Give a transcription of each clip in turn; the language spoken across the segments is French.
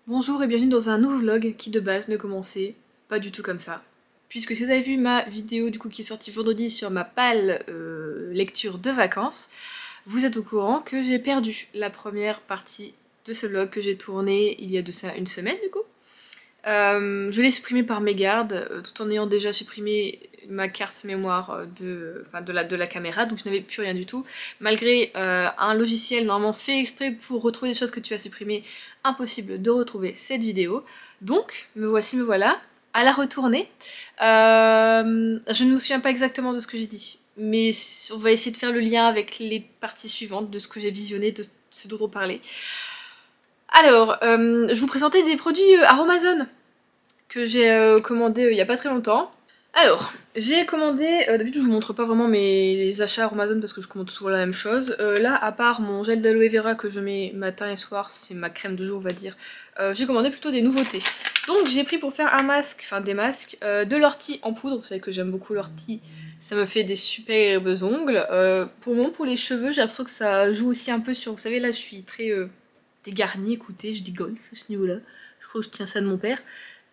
Bonjour et bienvenue dans un nouveau vlog qui de base ne commençait pas du tout comme ça. Puisque si vous avez vu ma vidéo du coup qui est sortie vendredi sur ma pâle lecture de vacances, vous êtes au courant que j'ai perdu la première partie de ce vlog que j'ai tourné il y a de ça une semaine du coup. Je l'ai supprimé par mégarde, tout en ayant déjà supprimé ma carte mémoire de la caméra, donc je n'avais plus rien du tout. Malgré un logiciel normalement fait exprès pour retrouver des choses que tu as supprimées, impossible de retrouver cette vidéo. Donc, me voici, me voilà, à la retourner. Je ne me souviens pas exactement de ce que j'ai dit, mais on va essayer de faire le lien avec les parties suivantes de ce que j'ai visionné, de ce dont on parlait. Alors, je vous présentais des produits Aromazone que j'ai commandé il y a pas très longtemps. Alors, j'ai commandé, d'habitude je vous montre pas vraiment mes achats Amazon parce que je commande souvent la même chose. Là, à part mon gel d'aloe vera que je mets matin et soir, c'est ma crème de jour on va dire, j'ai commandé plutôt des nouveautés. Donc j'ai pris pour faire un masque, enfin des masques, de l'ortie en poudre, vous savez que j'aime beaucoup l'ortie, ça me fait des superbes ongles. Pour les cheveux, j'ai l'impression que ça joue aussi un peu sur, vous savez là je suis très dégarnie, écoutez, je dis golf à ce niveau-là, je crois que je tiens ça de mon père.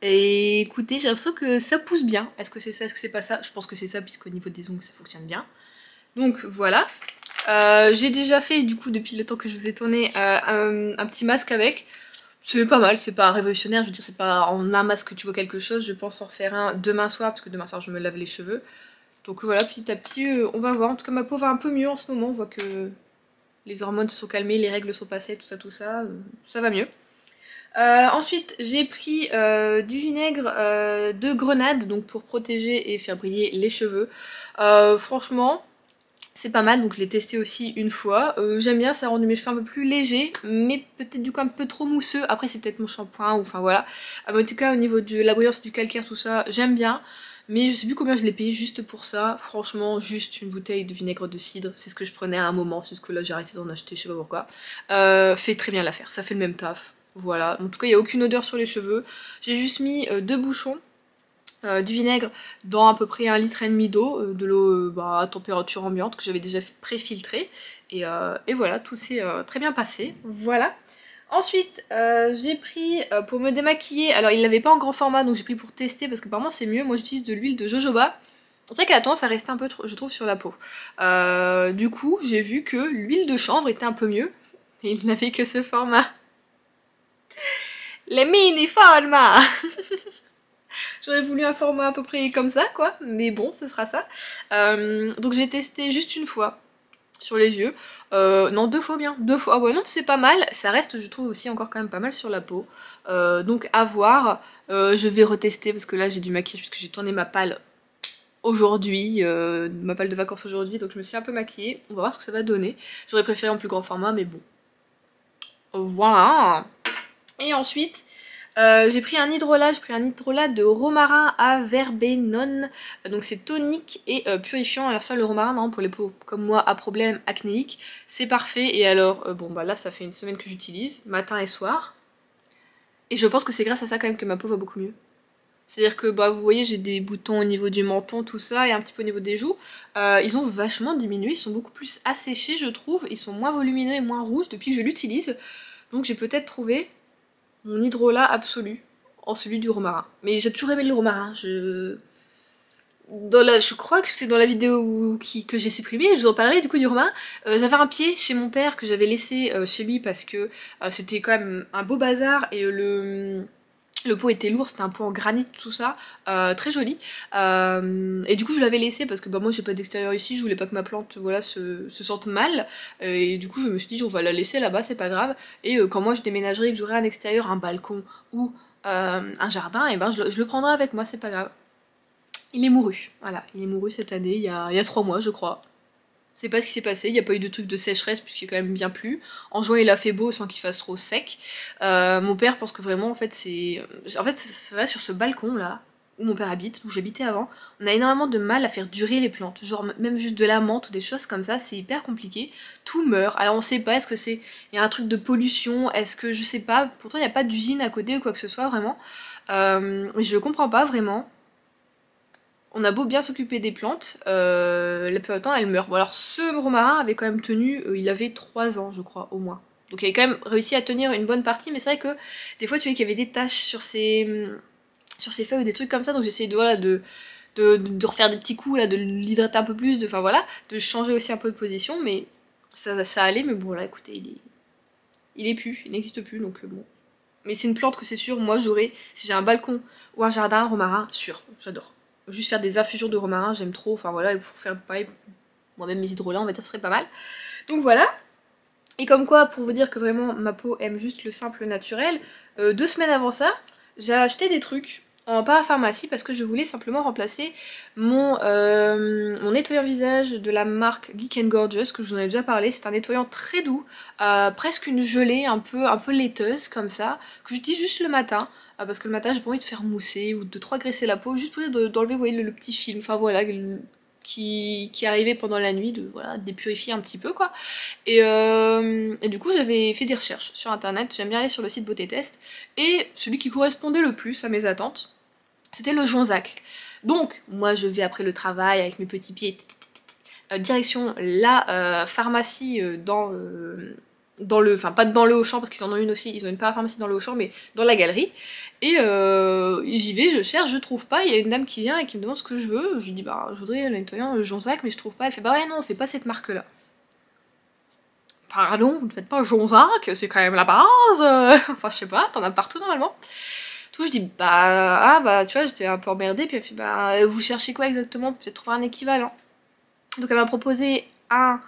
Et écoutez, j'ai l'impression que ça pousse bien. Est-ce que c'est ça, est-ce que c'est pas ça? Je pense que c'est ça, puisqu'au niveau des ongles, ça fonctionne bien. Donc voilà. J'ai déjà fait, du coup, depuis le temps que je vous ai tourné, un petit masque avec. C'est pas mal, c'est pas révolutionnaire, je veux dire, c'est pas en un masque que tu vois quelque chose. Je pense en refaire un demain soir, parce que demain soir, je me lave les cheveux. Donc voilà, petit à petit, on va voir. En tout cas, ma peau va un peu mieux en ce moment. On voit que les hormones se sont calmées, les règles sont passées, tout ça, ça va mieux. Ensuite, j'ai pris du vinaigre de grenade, donc pour protéger et faire briller les cheveux. Franchement, c'est pas mal, donc je l'ai testé aussi une fois. J'aime bien, ça rend mes cheveux un peu plus légers, mais peut-être du coup un peu trop mousseux. Après, c'est peut-être mon shampoing, ou enfin voilà. Mais en tout cas, au niveau de la brillance, du calcaire, tout ça, j'aime bien. Mais je sais plus combien je l'ai payé juste pour ça. Franchement, juste une bouteille de vinaigre de cidre. C'est ce que je prenais à un moment, puisque là j'ai arrêté d'en acheter, je sais pas pourquoi. Fait très bien l'affaire, ça fait le même taf. Voilà, en tout cas il n'y a aucune odeur sur les cheveux. J'ai juste mis deux bouchons du vinaigre dans à peu près 1,5 litre d'eau, de l'eau à température ambiante que j'avais déjà pré-filtrée. Et voilà, tout s'est très bien passé. Voilà. Ensuite, j'ai pris pour me démaquiller, alors il l'avait pas en grand format donc j'ai pris pour tester parce qu'apparemment c'est mieux. Moi j'utilise de l'huile de jojoba. C'est vrai qu'elle a tendance à rester un peu trop, je trouve, sur la peau. Du coup, j'ai vu que l'huile de chanvre était un peu mieux. Et il n'avait que ce format. Les mini formats. J'aurais voulu un format à peu près comme ça, quoi. Mais bon, ce sera ça. Donc j'ai testé juste une fois sur les yeux. Non, deux fois bien. Deux fois. Ah ouais, non, c'est pas mal. Ça reste, je trouve, aussi encore quand même pas mal sur la peau. Donc à voir. Je vais retester parce que là j'ai du maquillage puisque j'ai tourné ma pâle aujourd'hui, ma pâle de vacances aujourd'hui. Donc je me suis un peu maquillée. On va voir ce que ça va donner. J'aurais préféré en plus grand format, mais bon. Voilà. Et ensuite, j'ai pris un hydrolat de romarin à verbenone. Donc c'est tonique et purifiant. Alors ça, le romarin, non, pour les peaux comme moi à problème acnéique, c'est parfait. Et alors, bon bah là ça fait une semaine que j'utilise, matin et soir. Et je pense que c'est grâce à ça quand même que ma peau va beaucoup mieux. C'est-à-dire que bah vous voyez j'ai des boutons au niveau du menton, tout ça, et un petit peu au niveau des joues. Ils ont vachement diminué, ils sont beaucoup plus asséchés je trouve. Ils sont moins volumineux et moins rouges depuis que je l'utilise. Donc j'ai peut-être trouvé mon hydrolat absolu en celui du romarin. Mais j'ai toujours aimé le romarin. Je crois que c'est dans la vidéo que j'ai supprimée, je vous en parlais du coup du romarin. J'avais un pied chez mon père que j'avais laissé chez lui parce que c'était quand même un beau bazar et le pot était lourd, c'était un pot en granit, tout ça, très joli. Et du coup je l'avais laissé parce que bah, moi j'ai pas d'extérieur ici, je voulais pas que ma plante voilà, se sente mal. Et du coup je me suis dit on va la laisser là-bas, c'est pas grave. Et quand moi je déménagerai et que j'aurai un extérieur, un balcon ou un jardin, et ben je le prendrai avec moi, c'est pas grave. Il est mouru, voilà, il est mouru cette année, il y a 3 mois je crois. Je sais pas ce qui s'est passé, il n'y a pas eu de truc de sécheresse puisqu'il est quand même bien plu. En juin il a fait beau sans qu'il fasse trop sec. Mon père pense que vraiment en fait c'est... En fait ça va sur ce balcon là, où mon père habite, où j'habitais avant, on a énormément de mal à faire durer les plantes. Genre même juste de la menthe ou des choses comme ça, c'est hyper compliqué. Tout meurt, alors on sait pas, est-ce que c'est... Il y a un truc de pollution, est-ce que... Je sais pas, pourtant il n'y a pas d'usine à côté ou quoi que ce soit vraiment. Mais je comprends pas vraiment. On a beau bien s'occuper des plantes, la plupart du temps elles meurent. Bon alors ce romarin avait quand même tenu, il avait 3 ans je crois au moins. Donc il avait quand même réussi à tenir une bonne partie, mais c'est vrai que des fois tu vois qu'il y avait des taches sur ses feuilles ou des trucs comme ça, donc j'essayais de, voilà, de refaire des petits coups, là, de l'hydrater un peu plus, enfin voilà, de changer aussi un peu de position, mais ça allait, mais bon là écoutez, il est plus, il n'existe plus, donc bon. Mais c'est une plante que c'est sûr, moi j'aurais, si j'ai un balcon ou un jardin, romarin, sûr, j'adore. Juste faire des infusions de romarin, j'aime trop, enfin voilà, et pour faire pareil, moi-même mes hydrolats, on va dire, ce serait pas mal. Donc voilà. Et comme quoi, pour vous dire que vraiment ma peau aime juste le simple naturel, 2 semaines avant ça, j'ai acheté des trucs en parapharmacie parce que je voulais simplement remplacer mon nettoyant visage de la marque Geek and Gorgeous, que je vous en ai déjà parlé. C'est un nettoyant très doux, presque une gelée un peu laiteuse comme ça, que j'utilise juste le matin. Parce que le matin j'ai pas envie de faire mousser ou de trop agresser la peau, juste pour d'enlever, vous voyez, le petit film, enfin voilà, qui arrivait pendant la nuit, de voilà, dépurifier un petit peu quoi. Et du coup j'avais fait des recherches sur internet, j'aime bien aller sur le site Beauté Test, et celui qui correspondait le plus à mes attentes, c'était le Jonzac. Donc moi je vais après le travail avec mes petits pieds, direction la pharmacie dans le, enfin pas dans le Auchan parce qu'ils en ont une aussi, ils ont une parapharmacie dans le Auchan, mais dans la galerie. Et j'y vais, je cherche, je trouve pas, il y a une dame qui vient et qui me demande ce que je veux. Je lui dis bah je voudrais le nettoyant Jonzac mais je trouve pas. Elle fait bah ouais non on fait pas cette marque là. Pardon, vous ne faites pas Jonzac, c'est quand même la base. Enfin je sais pas, t'en as partout normalement. Tout je dis bah ah bah tu vois j'étais un peu emmerdée puis elle fait bah vous cherchez quoi exactement, peut-être trouver un équivalent. Donc elle m'a proposé un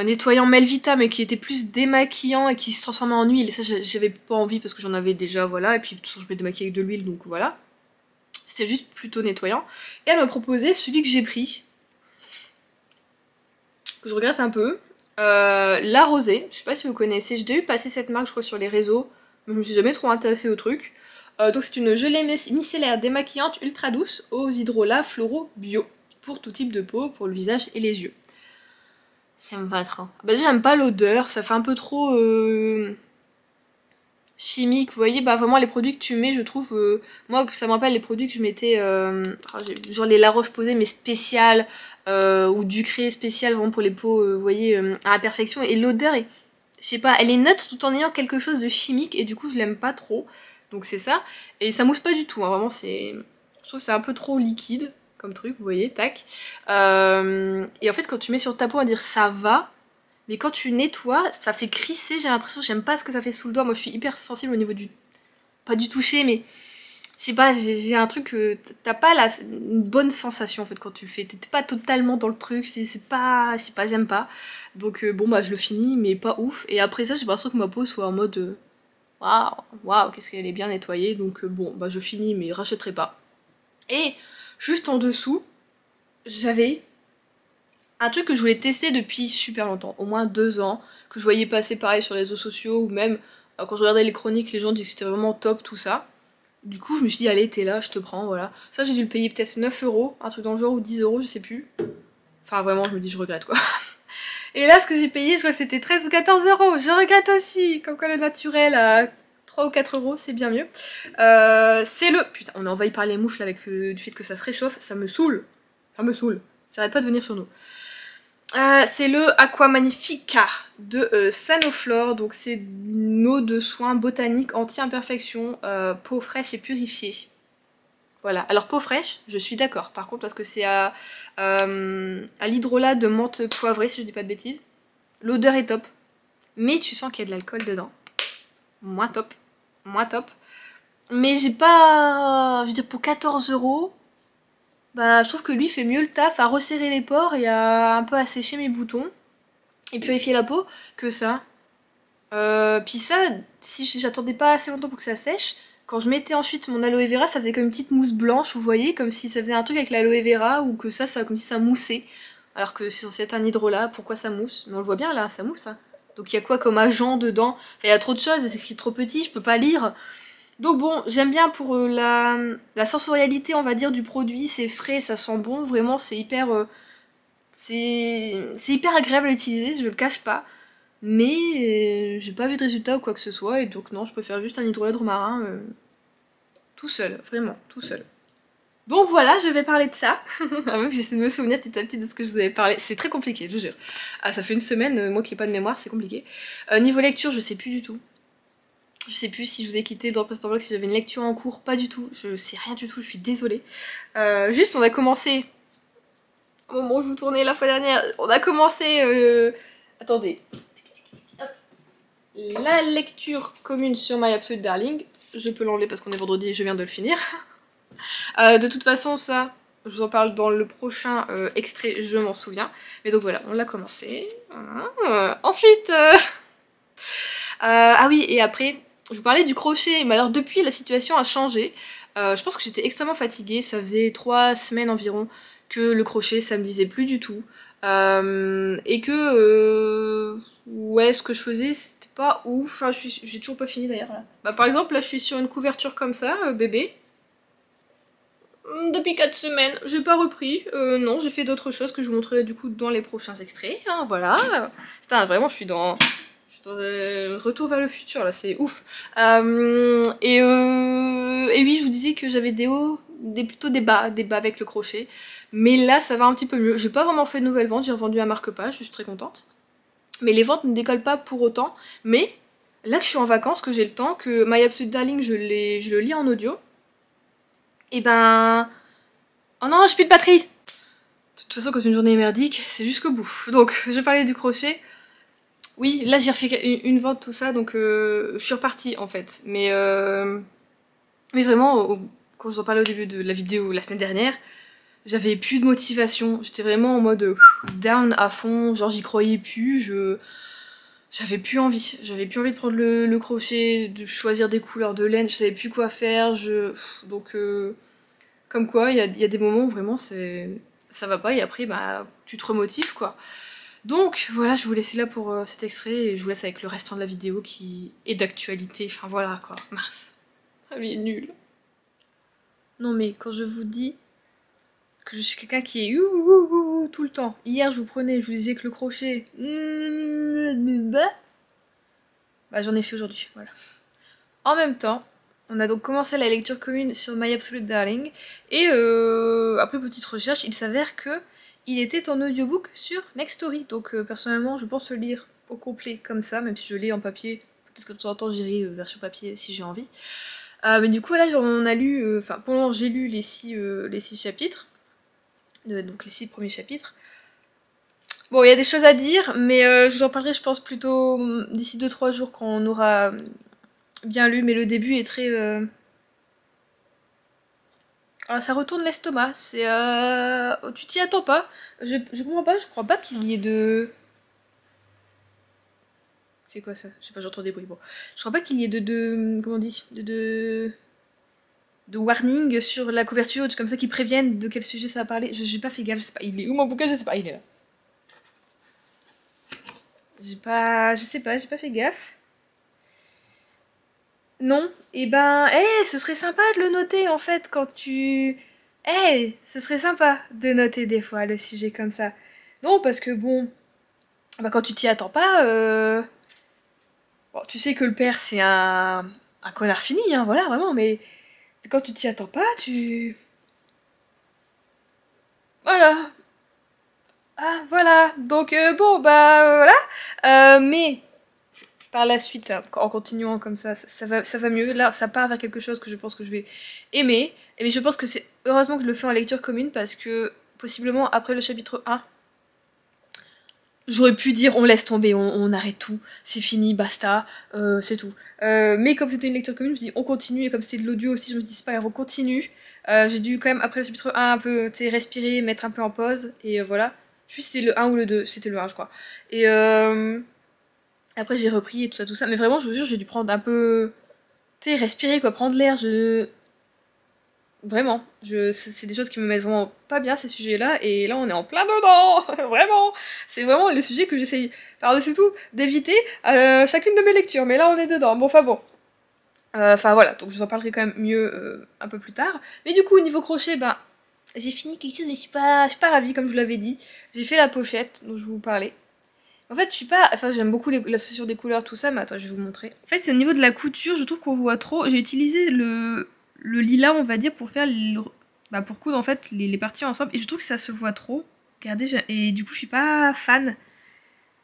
nettoyant Melvita mais qui était plus démaquillant et qui se transformait en huile, et ça j'avais pas envie parce que j'en avais déjà, voilà, et puis de toute façon je vais démaquiller avec de l'huile donc voilà. C'était juste plutôt nettoyant. Et elle m'a proposé celui que j'ai pris, que je regrette un peu, la Rosée, je sais pas si vous connaissez, j'ai déjà vu passer cette marque je crois sur les réseaux, mais je me suis jamais trop intéressée au truc. Donc c'est une gelée micellaire démaquillante ultra douce aux hydrolats floraux bio, pour tout type de peau, pour le visage et les yeux. J'aime pas trop. Bah j'aime pas l'odeur, ça fait un peu trop chimique, vous voyez, bah vraiment les produits que tu mets, je trouve, moi ça me rappelle les produits que je mettais, genre les La Roche-Posay mais spéciales, ou Ducré spécial vraiment pour les peaux, vous voyez, à la perfection, et l'odeur est, je sais pas, elle est neutre tout en ayant quelque chose de chimique, et du coup je l'aime pas trop, donc c'est ça, et ça mousse pas du tout, hein, vraiment c'est, je trouve que c'est un peu trop liquide comme truc, vous voyez, tac. Et en fait quand tu mets sur ta peau, on va dire ça va, mais quand tu nettoies, ça fait crisser, j'ai l'impression, j'aime pas ce que ça fait sous le doigt. Moi je suis hyper sensible au niveau du, pas du toucher, mais je sais pas, j'ai un truc, t'as pas une bonne sensation en fait quand tu le fais, t'es pas totalement dans le truc, c'est pas, je sais pas, j'aime pas. Donc bon bah je le finis, mais pas ouf. Et après ça j'ai l'impression que ma peau soit en mode waouh, waouh, qu'est-ce qu'elle est bien nettoyée. Donc bon bah je finis, mais rachèterai pas. Et juste en dessous, j'avais un truc que je voulais tester depuis super longtemps, au moins 2 ans, que je voyais passer pareil sur les réseaux sociaux, ou même quand je regardais les chroniques, les gens disaient que c'était vraiment top, tout ça. Du coup, je me suis dit, allez, t'es là, je te prends, voilà. Ça, j'ai dû le payer peut-être 9 euros, un truc dans le genre, ou 10 euros, je sais plus. Enfin, vraiment, je me dis, je regrette, quoi. Et là, ce que j'ai payé, je crois que c'était 13 ou 14 euros. Je regrette aussi, comme quoi le naturel à 3 ou 4 euros, c'est bien mieux. C'est le... Putain, on est envahi par les mouches, là, avec du fait que ça se réchauffe, ça me saoule. Ça me saoule. Ça arrête pas de venir sur nous. C'est le Aqua Magnifica de Sanoflore, donc c'est une eau de soin botanique anti-imperfection, peau fraîche et purifiée. Voilà, alors peau fraîche, je suis d'accord, par contre parce que c'est à l'hydrolat de menthe poivrée si je dis pas de bêtises. L'odeur est top, mais tu sens qu'il y a de l'alcool dedans. Moins top, moins top. Mais j'ai pas... Je veux dire, pour 14 euros... Bah, je trouve que lui fait mieux le taf à resserrer les pores et à un peu assécher mes boutons et purifier la peau que ça. Puis ça, si j'attendais pas assez longtemps pour que ça sèche, quand je mettais ensuite mon aloe vera, ça faisait comme une petite mousse blanche, vous voyez, comme si ça faisait un truc avec l'aloe vera ou que ça comme si ça moussait. Alors que c'est censé être un hydrolat, pourquoi ça mousse? Mais on le voit bien là, ça mousse. Hein. Donc il y a quoi comme agent dedans? Enfin, il y a trop de choses, c'est écrit trop petit, je peux pas lire. Donc bon, j'aime bien pour la sensorialité, on va dire, du produit, c'est frais, ça sent bon, vraiment c'est hyper... c'est hyper agréable à utiliser, je le cache pas. Mais j'ai pas vu de résultat ou quoi que ce soit, et donc non, je préfère juste un hydrolat de romarin tout seul, vraiment, tout seul. Donc voilà, je vais parler de ça. J'essaie de me souvenir petit à petit de ce que je vous avais parlé. C'est très compliqué, je vous jure. Ah, ça fait une semaine, moi qui n'ai pas de mémoire, c'est compliqué. Niveau lecture, je sais plus du tout. Je sais plus si je vous ai quitté dans Preston Vlog, si j'avais une lecture en cours, pas du tout. Je sais rien du tout, je suis désolée. Juste, on a commencé... Au moment où je vous tournais la fois dernière, on a commencé... Attendez. Hop. La lecture commune sur My Absolute Darling. Je peux l'enlever parce qu'on est vendredi et je viens de le finir. De toute façon, ça, je vous en parle dans le prochain extrait, je m'en souviens. Mais donc voilà, on l'a commencé. Voilà. Ensuite... ah oui, et après, je vous parlais du crochet. Mais alors depuis, la situation a changé. Je pense que j'étais extrêmement fatiguée. Ça faisait 3 semaines environ que le crochet, ça me disait plus du tout. Et que... ouais, ce que je faisais, c'était pas ouf. Enfin, j'ai toujours pas fini d'ailleurs. Bah, par exemple, là, je suis sur une couverture comme ça, bébé. Depuis 4 semaines, j'ai pas repris. Non, j'ai fait d'autres choses que je vous montrerai du coup dans les prochains extraits. Hein, voilà. Putain, vraiment, je suis dans un retour vers le futur là, c'est ouf. Et oui, je vous disais que j'avais des hauts, plutôt des bas avec le crochet. Mais là, ça va un petit peu mieux. J'ai pas vraiment fait de nouvelles ventes, j'ai revendu à marque-page, je suis très contente. Mais les ventes ne décollent pas pour autant. Mais là que je suis en vacances, que j'ai le temps, que My Absolute Darling, je le lis en audio. Et ben... Oh non, j'ai plus de batterie. De toute façon, quand une journée est merdique, c'est jusqu'au bout. Donc, je parlais du crochet. Oui, là j'ai refait une vente, tout ça, donc je suis repartie en fait. Mais vraiment, quand je vous en parlais au début de la vidéo la semaine dernière, j'avais plus de motivation. J'étais vraiment en mode down à fond, genre j'y croyais plus, j'avais plus envie. J'avais plus envie de prendre le crochet, de choisir des couleurs de laine, je savais plus quoi faire. Donc, comme quoi, il y a des moments où vraiment ça va pas et après, bah, tu te remotives quoi. Donc voilà, je vous laisse là pour cet extrait et je vous laisse avec le restant de la vidéo qui est d'actualité. Enfin voilà quoi, mince. Ah lui est nul. Non mais quand je vous dis que je suis quelqu'un qui est tout le temps. Hier je vous disais que le crochet... Bah j'en ai fait aujourd'hui, voilà. En même temps, on a donc commencé la lecture commune sur My Absolute Darling et après petite recherche, il s'avère que il était en audiobook sur Nextory, donc personnellement je pense le lire au complet comme ça, même si je l'ai en papier, peut-être que de temps en temps j'irai version papier si j'ai envie. Mais du coup là on a lu, enfin pour le moment j'ai lu les 6 chapitres, donc les 6 premiers chapitres. Bon il y a des choses à dire, mais je vous en parlerai je pense plutôt d'ici 2-3 jours quand on aura bien lu, mais le début est très... Ah, ça retourne l'estomac, c'est... Tu t'y attends pas. Je comprends pas, je crois pas qu'il y ait de... C'est quoi ça? Je sais pas, j'entends des bruits. Bon. Je crois pas qu'il y ait comment on dit? De warning sur la couverture, comme ça qui préviennent de quel sujet ça va parler. J'ai pas fait gaffe, je sais pas. Il est où mon bouquin? Je sais pas, il est là. Je sais pas, j'ai pas fait gaffe. Non, et ben, ce serait sympa de le noter en fait quand tu... ce serait sympa de noter des fois le sujet comme ça. Non, parce que bon, bah, quand tu t'y attends pas, bon, tu sais que le père c'est un connard fini, hein, voilà, vraiment, mais quand tu t'y attends pas, tu... Voilà. Ah, voilà. Donc, bon, bah, voilà. Mais... Par la suite, en continuant comme ça va mieux. Là, ça part vers quelque chose que je pense que je vais aimer. Et je pense que c'est heureusement que je le fais en lecture commune parce que possiblement après le chapitre 1, j'aurais pu dire on laisse tomber, on arrête tout, c'est fini, basta, c'est tout. Mais comme c'était une lecture commune, je me dis on continue et comme c'était de l'audio aussi, je me dis c'est pas grave, on continue. J'ai dû quand même après le chapitre 1 un peu respirer, mettre un peu en pause et voilà. Je sais plus si c'était le 1 ou le 2, c'était le 1 je crois. Et après j'ai repris et tout ça, mais vraiment je vous jure j'ai dû prendre un peu, tu sais, respirer quoi, prendre l'air, Vraiment, c'est des choses qui me mettent vraiment pas bien ces sujets-là, et là on est en plein dedans, vraiment. C'est vraiment le sujet que j'essaye par-dessus tout d'éviter chacune de mes lectures, mais là on est dedans, bon enfin bon. Enfin voilà, donc je vous en parlerai quand même mieux un peu plus tard. Mais du coup au niveau crochet, ben j'ai fini quelque chose mais je suis pas ravie comme je vous l'avais dit. J'ai fait la pochette dont je vous parlais. En fait, je suis pas... Enfin, j'aime beaucoup l'association des couleurs, tout ça, mais attends, je vais vous montrer. En fait, c'est au niveau de la couture, je trouve qu'on voit trop. J'ai utilisé le lilas, on va dire, pour faire bah, pour coudre en fait les parties ensemble. Et je trouve que ça se voit trop. Regardez, et du coup je suis pas fan.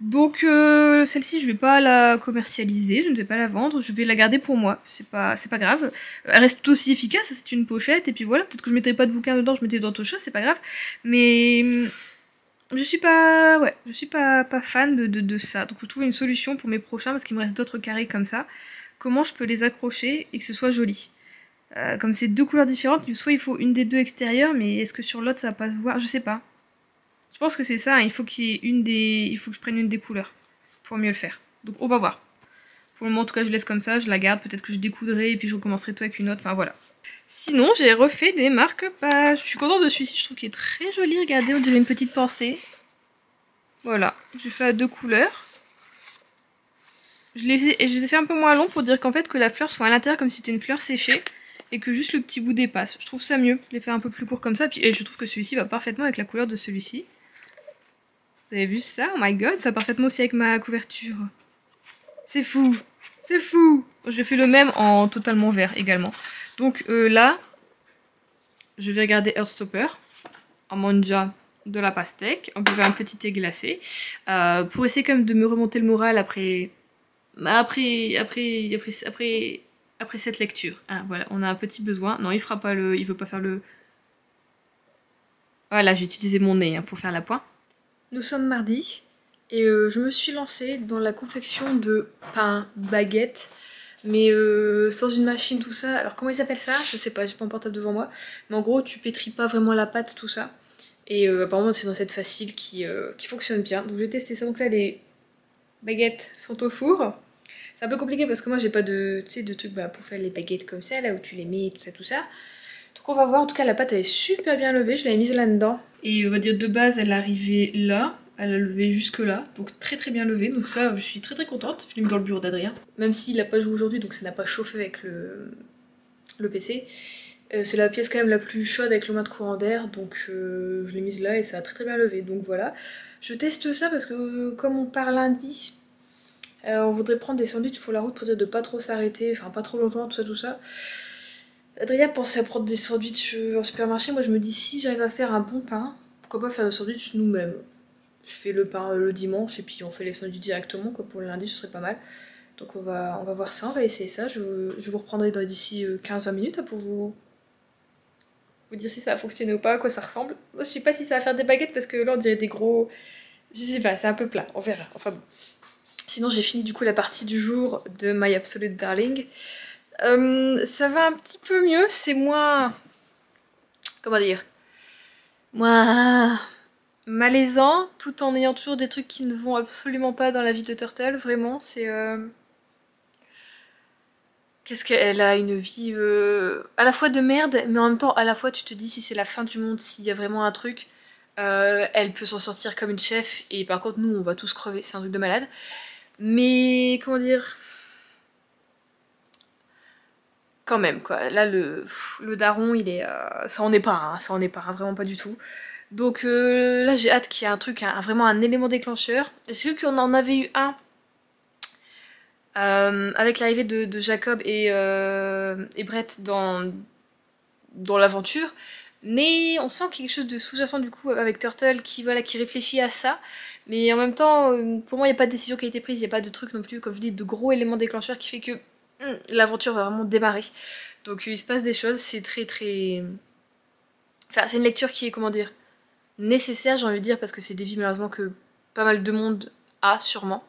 Donc celle-ci je vais pas la commercialiser, je ne vais pas la vendre, je vais la garder pour moi, c'est pas grave. Elle reste tout aussi efficace, c'est une pochette, et puis voilà, peut-être que je mettrai pas de bouquin dedans, je mettais d'Antocha, c'est pas grave. Mais je suis pas, ouais, je suis pas fan de ça. Donc faut trouver une solution pour mes prochains, parce qu'il me reste d'autres carrés comme ça. Comment je peux les accrocher et que ce soit joli. Comme c'est deux couleurs différentes, soit il faut une des deux extérieures, mais est-ce que sur l'autre ça va pas se voir? Je sais pas. Je pense que c'est ça, hein. Il faut qu'il y ait il faut que je prenne une des couleurs pour mieux le faire. Donc on va voir. Pour le moment en tout cas je laisse comme ça, je la garde, peut-être que je découdrai et puis je recommencerai tout avec une autre, enfin voilà. Sinon j'ai refait des marque-pages. Je suis contente de celui-ci, je trouve qu'il est très joli, regardez, on dirait une petite pensée. Voilà, j'ai fait à deux couleurs. Je les ai fait un peu moins long pour dire qu'en fait que la fleur soit à l'intérieur comme si c'était une fleur séchée. Et que juste le petit bout dépasse. Je trouve ça mieux, je l'ai fait un peu plus court comme ça. Et je trouve que celui-ci va parfaitement avec la couleur de celui-ci. Vous avez vu ça? Oh my god, ça va parfaitement aussi avec ma couverture. C'est fou, c'est fou. Je fais le même en totalement vert également. Donc là, je vais regarder Heartstopper, en manga de la pastèque. On peut faire un petit thé glacé. Pour essayer quand même de me remonter le moral après cette lecture. Ah, voilà, on a un petit besoin. Non, il fera pas le... Il veut pas faire le... Voilà, j'ai utilisé mon nez hein, pour faire la pointe. Nous sommes mardi et je me suis lancée dans la confection de pain, baguettes, mais sans une machine, tout ça. Alors comment ils appellent ça? Je sais pas, j'ai pas mon portable devant moi. Mais en gros, tu pétris pas vraiment la pâte, tout ça. Et apparemment, c'est une recette facile qui fonctionne bien. Donc j'ai testé ça. Donc là, les baguettes sont au four. C'est un peu compliqué parce que moi, j'ai pas de, tu sais, de trucs pour faire les baguettes comme ça, là où tu les mets, tout ça, tout ça. Donc on va voir, en tout cas la pâte elle est super bien levée, je l'avais mise là-dedans. Et on va dire de base elle arrivait là, elle a levé jusque là, donc très très bien levée. Donc ça je suis très très contente, je l'ai mis dans le bureau d'Adrien. Même s'il a pas joué aujourd'hui donc ça n'a pas chauffé avec le PC. C'est la pièce quand même la plus chaude avec le moins de courant d'air, donc je l'ai mise là et ça a très très bien levé. Donc voilà, je teste ça parce que comme on part lundi, on voudrait prendre des sandwichs pour la route pour dire de pas trop s'arrêter, enfin pas trop longtemps, tout ça. Adrien pensait à prendre des sandwichs en supermarché. Moi je me dis si j'arrive à faire un bon pain, pourquoi pas faire des sandwichs nous-mêmes. Je fais le pain le dimanche et puis on fait les sandwichs directement quoi, pour le lundi ce serait pas mal. Donc on va voir ça, on va essayer ça. Je vous reprendrai d'ici 15-20 minutes hein, pour vous dire si ça a fonctionné ou pas, à quoi ça ressemble. Je sais pas si ça va faire des baguettes parce que là on dirait des gros... Je sais pas, c'est un peu plat, on verra. Enfin bon. Sinon j'ai fini du coup la partie du jour de My Absolute Darling. Ça va un petit peu mieux, c'est moins... Comment dire? Moins malaisant, tout en ayant toujours des trucs qui ne vont absolument pas dans la vie de Turtle, vraiment, c'est... Qu'est-ce qu'elle a une vie à la fois de merde, mais en même temps, à la fois tu te dis si c'est la fin du monde, s'il y a vraiment un truc, elle peut s'en sortir comme une chef, et par contre nous on va tous crever, c'est un truc de malade. Mais comment dire... Quand même quoi, là le daron il est... ça en est pas, hein, ça en est pas, hein, vraiment pas du tout. Donc là j'ai hâte qu'il y ait un truc, vraiment un élément déclencheur. Est-ce qu'on en avait eu un avec l'arrivée de Jacob et Brett dans l'aventure, mais on sent quelque chose de sous-jacent du coup avec Turtle qui réfléchit à ça, mais en même temps pour moi il n'y a pas de décision qui a été prise, il n'y a pas de truc non plus, comme je dis, de gros éléments déclencheurs qui fait que l'aventure va vraiment démarrer. Donc il se passe des choses, c'est très très... Enfin c'est une lecture qui est, comment dire, nécessaire j'ai envie de dire, parce que c'est des vies malheureusement que pas mal de monde a sûrement,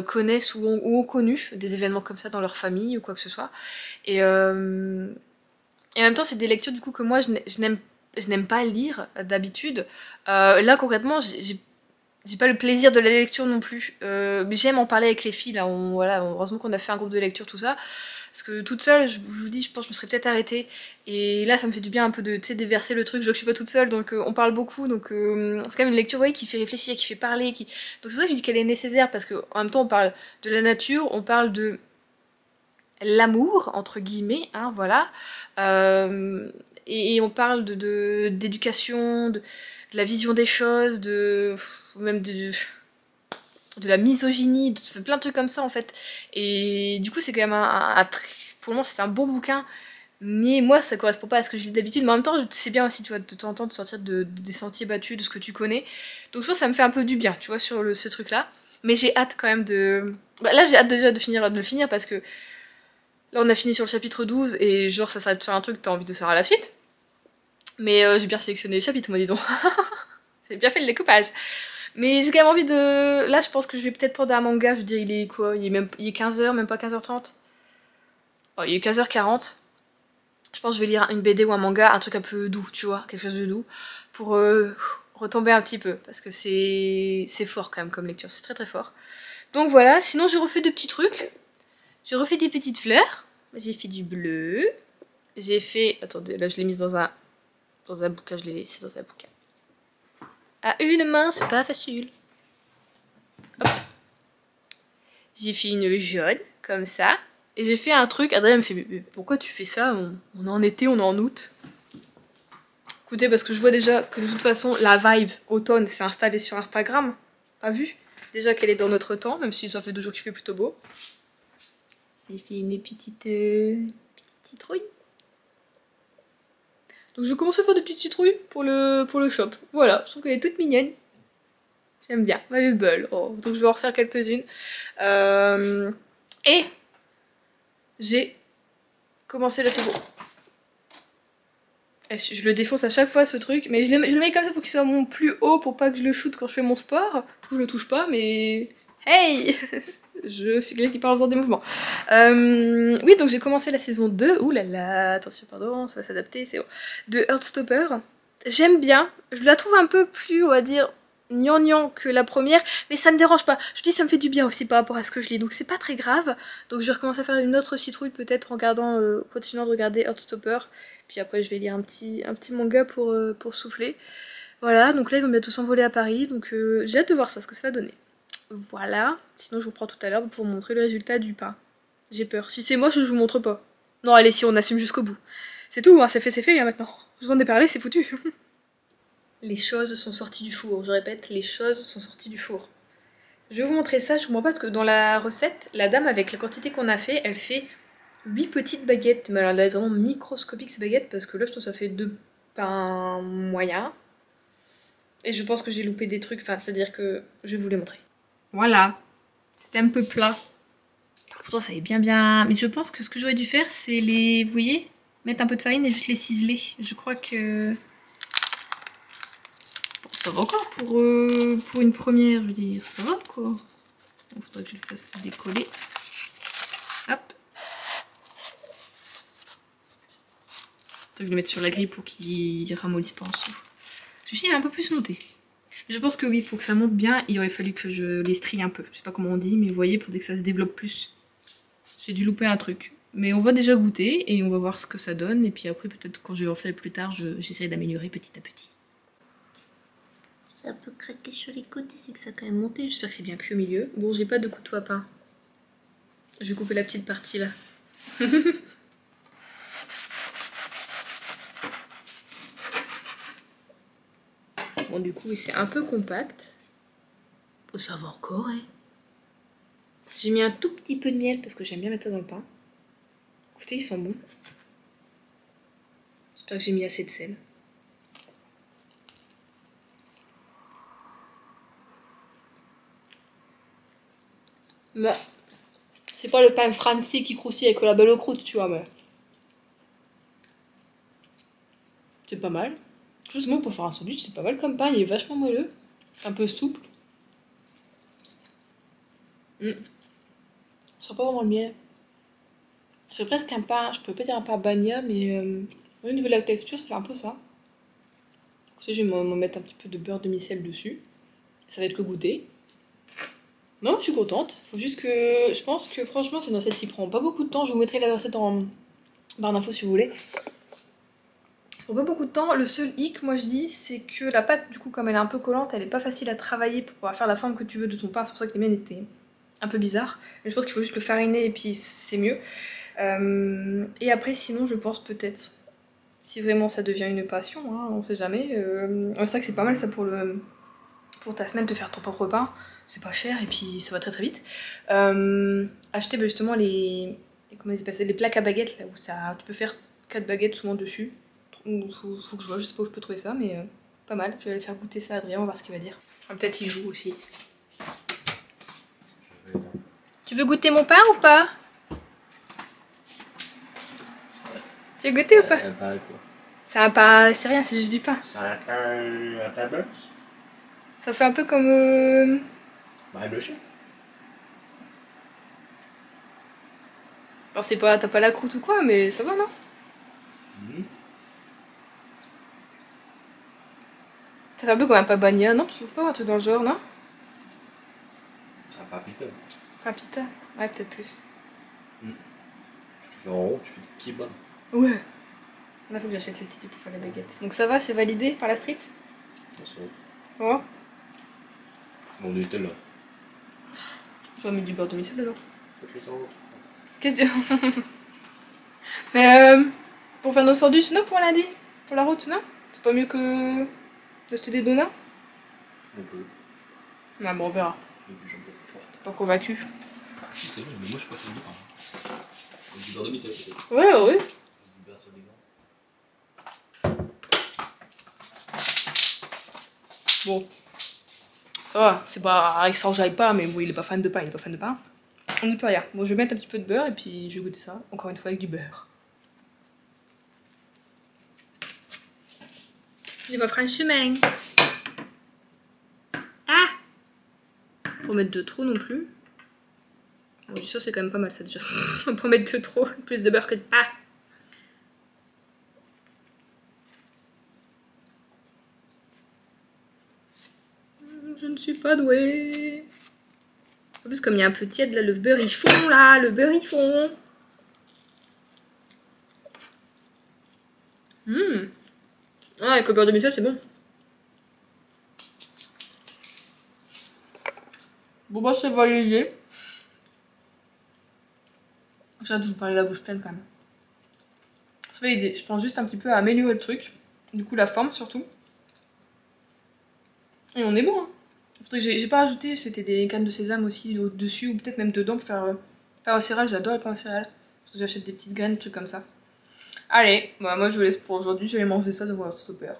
connaissent ou ont connu des événements comme ça dans leur famille ou quoi que ce soit. Et en même temps c'est des lectures du coup que moi je n'aime pas lire d'habitude. Là concrètement j'ai pas le plaisir de la lecture non plus. Mais j'aime en parler avec les filles là, voilà, heureusement qu'on a fait un groupe de lecture tout ça. Parce que toute seule, je vous dis, je pense que je me serais peut-être arrêtée. Et là, ça me fait du bien un peu de, tu sais, déverser le truc. Je vois que je suis pas toute seule, donc on parle beaucoup. Donc c'est quand même une lecture, vous voyez, qui fait réfléchir, qui fait parler. Donc c'est pour ça que je dis qu'elle est nécessaire, parce qu'en même temps, on parle de la nature, on parle de l'amour, entre guillemets, hein, voilà. Et on parle d'éducation, de la vision des choses, même de la misogynie, de plein de trucs comme ça en fait. Et du coup c'est quand même pour le moment c'est un bon bouquin Mais moi, ça correspond pas à ce que je lis d'habitude. Mais en même temps, c'est bien aussi, tu vois, de temps en temps de sortir des sentiers battus, de ce que tu connais. Donc je pense que ça me fait un peu du bien, tu vois, sur ce truc-là. Mais j'ai hâte quand même de... Bah, là, j'ai hâte déjà de le finir parce que là, on a fini sur le chapitre 12 et genre, ça s'arrête sur un truc, t'as envie de savoir la suite. Mais j'ai bien sélectionné les chapitres, moi, dis donc. J'ai bien fait le découpage. Mais j'ai quand même envie de... Là, je pense que je vais peut-être prendre un manga. Je veux dire, il est quoi? Il est 15h, même pas 15h30. Oh, il est 15h40. Je pense que je vais lire une BD ou un manga, un truc un peu doux, tu vois, quelque chose de doux, pour retomber un petit peu, parce que c'est fort quand même comme lecture, c'est très très fort. Donc voilà, sinon j'ai refait des petits trucs. J'ai refait des petites fleurs. J'ai fait du bleu. J'ai fait... Attendez, là je l'ai mise dans un bouquin, je l'ai laissé dans un bouquin. À une main, c'est pas facile. Hop. J'ai fait une jaune, comme ça. Et j'ai fait un truc, Adrien me fait mais pourquoi tu fais ça, on est en été, on est en août. Écoutez, parce que je vois déjà que de toute façon, la vibe automne s'est installée sur Instagram. Pas vu? Déjà qu'elle est dans notre temps, même si ça fait 2 jours qu'il fait plutôt beau. J'ai fait une petite citrouille. Donc je commence à faire des petites citrouilles pour le shop. Voilà, je trouve qu'elle est toute mignonne. J'aime bien, elle est belle. Oh, donc je vais en refaire quelques-unes. Et j'ai commencé la saison. Je le défonce à chaque fois ce truc, mais je le mets comme ça pour qu'il soit mon plus haut, pour pas que je le shoote quand je fais mon sport. Je le touche pas, mais... Hey je suis quelqu'un qui parle en faisant des mouvements. Oui, donc j'ai commencé la saison 2. Ouh là là, attention, pardon, ça va s'adapter, c'est bon. De Heartstopper. J'aime bien. Je la trouve un peu plus, on va dire, gnangnan que la première, mais ça me dérange pas. Je dis ça me fait du bien aussi par rapport à ce que je lis, donc c'est pas très grave. Donc je vais recommencer à faire une autre citrouille peut-être en regardant, continuant de regarder Heartstopper. Puis après je vais lire un petit manga pour souffler. Voilà, donc là ils vont bientôt s'envoler à Paris, donc j'ai hâte de voir ça, ce que ça va donner. Voilà, sinon je vous prends tout à l'heure pour vous montrer le résultat du pain. J'ai peur. Si c'est moche, je vous montre pas. Non, allez, si on assume jusqu'au bout. C'est tout, hein, c'est fait hein, maintenant. Je vous en ai parlé, c'est foutu. Les choses sont sorties du four, je répète, les choses sont sorties du four. Je vais vous montrer ça, je comprends pas parce que dans la recette, la dame avec la quantité qu'on a fait, elle fait 8 petites baguettes. Mais alors elle est vraiment microscopique ces baguettes parce que là je trouve que ça fait 2 pains moyens. Et je pense que j'ai loupé des trucs, enfin c'est à dire que je vais vous les montrer. Voilà, c'était un peu plat. Pourtant ça est bien. Mais je pense que ce que j'aurais dû faire c'est les, vous voyez, mettre un peu de farine et juste les ciseler. Je crois que... Ça va encore pour une première, je veux dire, ça va quoi. Il faudrait que je le fasse décoller. Hop. Je vais le mettre sur la grille pour qu'il ramollisse pas en dessous. Celui-ci est un peu plus monté. Je pense que oui, il faut que ça monte bien. Il aurait fallu que je les strie un peu. Je sais pas comment on dit, mais vous voyez, pour que ça se développe plus. J'ai dû louper un truc. Mais on va déjà goûter et on va voir ce que ça donne. Et puis après, peut-être quand je vais en faire plus tard, j'essaierai d'améliorer petit à petit. Ça a un peu craqué sur les côtés, c'est que ça a quand même monté. J'espère que c'est bien cuit au milieu. Bon, j'ai pas de couteau à pain. Je vais couper la petite partie là. Bon, du coup, c'est un peu compact. Oh, ça va encore, hein. J'ai mis un tout petit peu de miel parce que j'aime bien mettre ça dans le pain. Écoutez, ils sont bons. J'espère que j'ai mis assez de sel. Bah, c'est pas le pain français qui croustille avec la belle croûte, tu vois, mais... C'est pas mal. Justement, pour faire un sandwich, c'est pas mal comme pain, il est vachement moelleux. Un peu souple. On sent pas vraiment le miel. C'est presque un pain, je peux pas dire un pain bagna, mais au niveau de la texture, ça fait un peu ça. Je vais m'en mettre un petit peu de beurre demi-sel dessus. Ça va être le goûter. Non, je suis contente. Faut juste que... Je pense que franchement, c'est une recette qui prend pas beaucoup de temps. Je vous mettrai la recette en barre d'infos si vous voulez. Ça prend pas beaucoup de temps. Le seul hic, moi je dis, c'est que la pâte, du coup, comme elle est un peu collante, elle est pas facile à travailler pour pouvoir faire la forme que tu veux de ton pain. C'est pour ça que les miennes étaient un peu bizarres. Mais je pense qu'il faut juste le fariner et puis c'est mieux. Et après, sinon, je pense peut-être, si vraiment ça devient une passion, hein, on sait jamais. C'est vrai que c'est pas mal ça pour ta semaine de faire ton propre pain. C'est pas cher et puis ça va très très vite. Acheter justement comment ils appellent ça, les plaques à baguettes là où ça, tu peux faire 4 baguettes souvent dessus. Faut que je vois, je sais pas où je peux trouver ça, mais pas mal. Je vais aller faire goûter ça à Adrien, on va voir ce qu'il va dire. Enfin, peut-être il joue aussi. Tu veux goûter mon pain ou pas? Tu veux goûter ou pas? Un pain quoi? C'est un pain, c'est rien, c'est juste du pain. C'est un pain beurre? Ça fait un peu comme... Bah, bûcher. Alors c'est pas, t'as pas la croûte ou quoi, mais ça va, non? Ça fait un peu comme un pain bagna, non? Tu trouves pas un truc dans le genre, non? Un pain pita. Pain pita? Ouais, peut-être plus. Tu fais en rond, tu fais des petits bonnes. Ouais. Il faut que j'achète les petits pour faire les baguettes. Donc ça va, c'est validé par la street? Oh. On était là. J'aurais mis du beurre demi-sel dedans. Faites-le sans l'autre. Qu'est-ce que... Mais pour faire nos sandwichs, non, pour lundi? Pour la route, non? C'est pas mieux que d'acheter des donuts? On peut. Ah bon, on verra. Et puis j'en peux plus. T'es pas convaincu? Si, c'est bon, mais moi je peux faire du pain. Avec du beurre demi, c'est peut-être. Ouais, ouais. Du beurre sur les gants. Bon. Ça va, c'est pas... Alexandre, j'aille pas, mais bon, il est pas fan de pain, il est pas fan de pain. On n'y peut rien. Bon, je vais mettre un petit peu de beurre et puis je vais goûter ça, encore une fois, avec du beurre. Il va faire un chemin. Ah! Pour mettre de trop non plus. Oui, ça c'est quand même pas mal ça déjà. Pour mettre de trop, plus de beurre que de pain. Je ne suis pas douée. En plus comme il y a un peu tiède là, le beurre il fond là, le beurre il fond. Ah, avec le beurre de demi-sel c'est bon. Bon bah c'est validé. J'arrête de vous parler la bouche pleine quand même. Ça va aider, je pense juste un petit peu à améliorer le truc. Du coup la forme surtout. Et on est bon hein. J'ai pas rajouté, c'était des cannes de sésame aussi au-dessus ou peut-être même dedans pour faire pain au céréales, j'adore le pain au céréales. J'achète des petites graines, des trucs comme ça. Allez, bah moi je vous laisse pour aujourd'hui, je vais manger ça devant un stopper.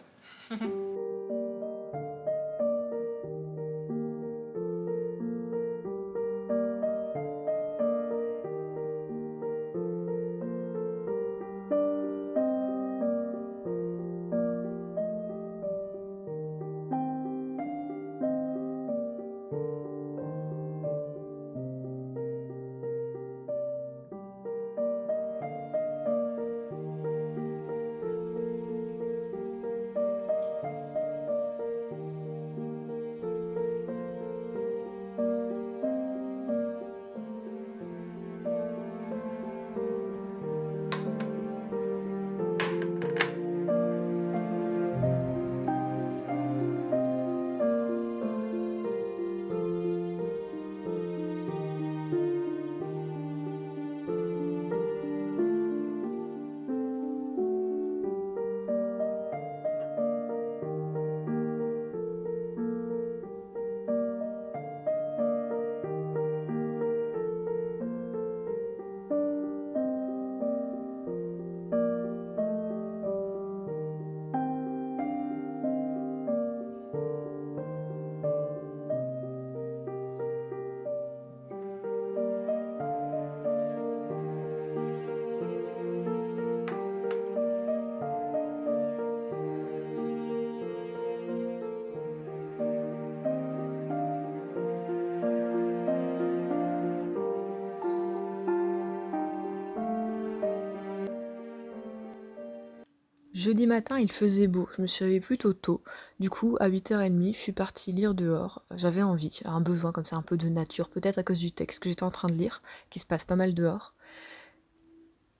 Jeudi matin, il faisait beau, je me suis réveillée plutôt tôt. Du coup, à 8h30, je suis partie lire dehors. J'avais envie, un besoin comme ça, un peu de nature, peut-être à cause du texte que j'étais en train de lire, qui se passe pas mal dehors.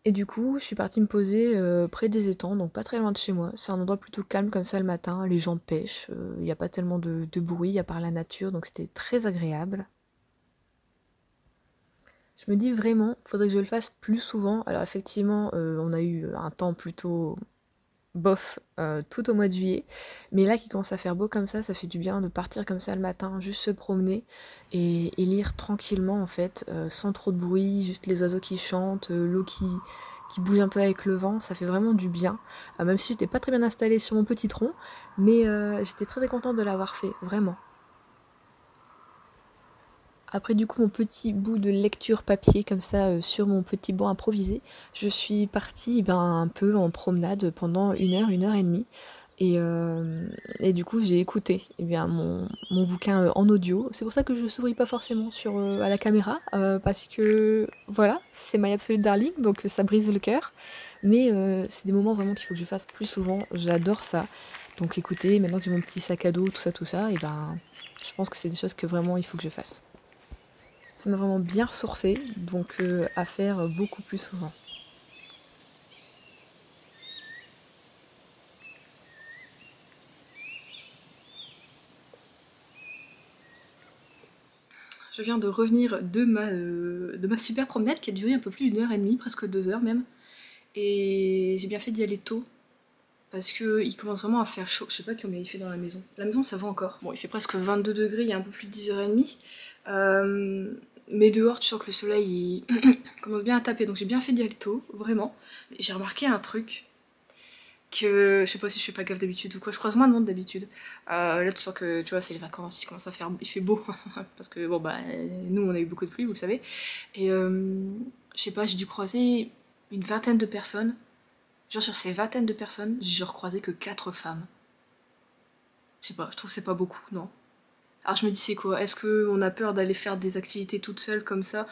Et du coup, je suis partie me poser près des étangs, donc pas très loin de chez moi. C'est un endroit plutôt calme comme ça le matin, les gens pêchent, il n'y a pas tellement de bruit à part la nature, donc c'était très agréable. Je me dis vraiment, faudrait que je le fasse plus souvent. Alors effectivement, on a eu un temps plutôt bof tout au mois de juillet, mais là qui commence à faire beau comme ça fait du bien de partir comme ça le matin, juste se promener et lire tranquillement en fait, sans trop de bruit, juste les oiseaux qui chantent, l'eau qui bouge un peu avec le vent, ça fait vraiment du bien. Même si j'étais pas très bien installée sur mon petit tronc, mais j'étais très contente de l'avoir fait, vraiment. Après du coup mon petit bout de lecture papier comme ça sur mon petit banc improvisé, je suis partie un peu en promenade pendant une heure et demie. Et du coup j'ai écouté mon bouquin en audio. C'est pour ça que je souris pas forcément à la caméra, parce que voilà, c'est My Absolute Darling, donc ça brise le cœur. Mais c'est des moments vraiment qu'il faut que je fasse plus souvent, j'adore ça. Donc écoutez, maintenant que j'ai mon petit sac à dos, tout ça, je pense que c'est des choses que vraiment il faut que je fasse. Ça m'a vraiment bien ressourcée, donc à faire beaucoup plus souvent. Je viens de revenir de ma super promenade qui a duré un peu plus d'une heure et demie, presque 2 heures même. Et j'ai bien fait d'y aller tôt, parce qu'il commence vraiment à faire chaud. Je sais pas combien il fait dans la maison. La maison ça va encore. Bon, il fait presque 22 degrés, il y a un peu plus de 10h30. Mais dehors, tu sens que le soleil il commence bien à taper, donc j'ai bien fait d'y aller tôt, vraiment. J'ai remarqué un truc, que je sais pas si je fais pas gaffe d'habitude ou quoi, je croise moins de monde d'habitude. Là tu sens que tu vois c'est les vacances, il commence à faire, il fait beau parce que bon bah nous on a eu beaucoup de pluie vous le savez. Et je sais pas, j'ai dû croiser une vingtaine de personnes. Genre sur ces vingtaines de personnes, j'ai genre croisé que 4 femmes. Je sais pas, je trouve que c'est pas beaucoup, non. Alors je me dis c'est quoi, est-ce qu'on a peur d'aller faire des activités toute seule comme ça?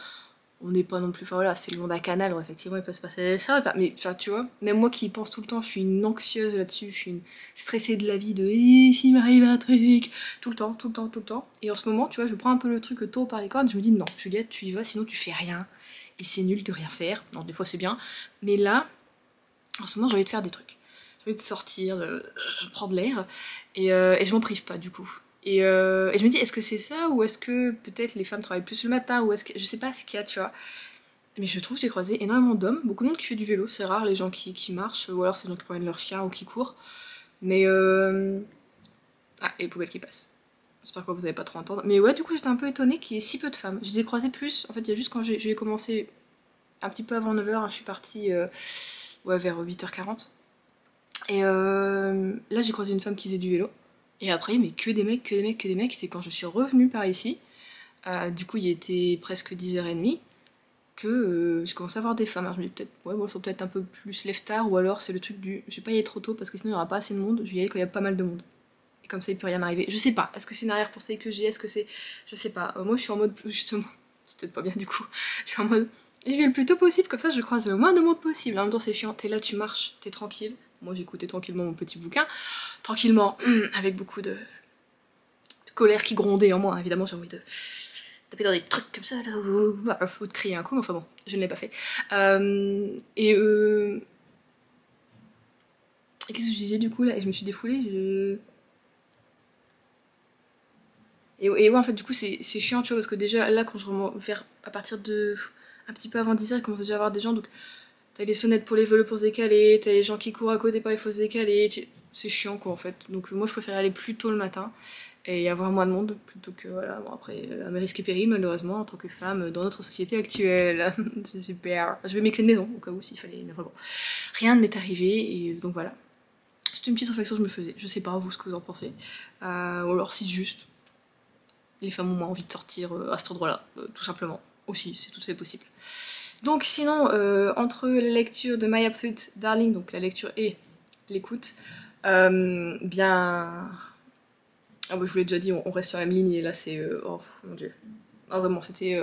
On n'est pas non plus, enfin voilà, c'est le monde à Canal, où effectivement il peut se passer des choses, mais enfin tu vois, même moi qui y pense tout le temps, je suis une anxieuse là-dessus, je suis une stressée de la vie, de s'il m'arrive un truc, tout le temps, tout le temps, tout le temps. Et en ce moment, tu vois, je prends un peu le truc tôt par les cornes, je me dis non, Juliette, tu y vas, sinon tu fais rien. Et c'est nul de rien faire, non, des fois c'est bien, mais là, en ce moment j'ai envie de faire des trucs. J'ai envie de sortir, de prendre l'air, et je m'en prive pas du coup. Et je me dis, est-ce que c'est ça, ou est-ce que peut-être les femmes travaillent plus le matin, ou est-ce que. Je sais pas ce qu'il y a, tu vois. Mais je trouve que j'ai croisé énormément d'hommes, beaucoup de monde qui fait du vélo, c'est rare les gens qui marchent, ou alors c'est les gens qui promènent leur chien ou qui courent. Mais ah, et les poubelles qui passent. J'espère que vous avez pas trop entendre. Mais ouais, du coup j'étais un peu étonnée qu'il y ait si peu de femmes. Je les ai croisées plus, en fait il y a juste quand j'ai commencé un petit peu avant 9h, je suis partie ouais, vers 8h40. Et là j'ai croisé une femme qui faisait du vélo. Et après, mais que des mecs, que des mecs, que des mecs. C'est quand je suis revenue par ici, du coup il était presque 10h30, que j'ai commencé à voir des femmes. Alors je me dis peut-être, ouais, bon, il faut peut-être un peu plus lève tard, ou alors c'est le truc du je vais pas y aller trop tôt parce que sinon il y aura pas assez de monde, je vais y aller quand il y a pas mal de monde. Et comme ça il peut rien m'arriver. Je sais pas, est-ce que c'est une arrière-pensée que j'ai, est-ce que c'est. Je sais pas. Moi je suis en mode, justement, c'est peut-être pas bien du coup, je suis en mode, j'y vais le plus tôt possible, comme ça je croise le moins de monde possible. En même temps c'est chiant, t'es là, tu marches, t'es tranquille. Moi j'écoutais tranquillement mon petit bouquin, tranquillement, avec beaucoup de colère qui grondait en moi, évidemment j'ai envie de taper dans des trucs comme ça, là, ou de crier un coup, mais enfin bon, je ne l'ai pas fait. Et qu'est-ce que je disais du coup là? Et je me suis défoulée. Et ouais, en fait, du coup, c'est chiant, tu vois, parce que déjà là, quand je remonte vers à partir de un petit peu avant 10h, il commence déjà à avoir des gens, donc t'as les sonnettes pour les vélos pour se décaler, t'as les gens qui courent à côté pas, il faut se décaler, c'est chiant quoi en fait. Donc moi je préfère aller plus tôt le matin et y avoir moins de monde plutôt que voilà, bon après à mes risques et périls malheureusement en tant que femme dans notre société actuelle. C'est super. Je vais mes clés de maison au cas où s'il fallait, mais enfin bon. Rien ne m'est arrivé et donc voilà. C'est une petite réflexion que je me faisais. Je sais pas vous ce que vous en pensez. Ou alors si juste les femmes ont moins envie de sortir à cet endroit-là, tout simplement. Aussi, c'est tout à fait possible. Donc sinon, entre la lecture de My Absolute Darling, donc la lecture et l'écoute, bien... Ah bah je vous l'ai déjà dit, on reste sur la même ligne et là c'est... oh mon dieu. Ah vraiment, c'était...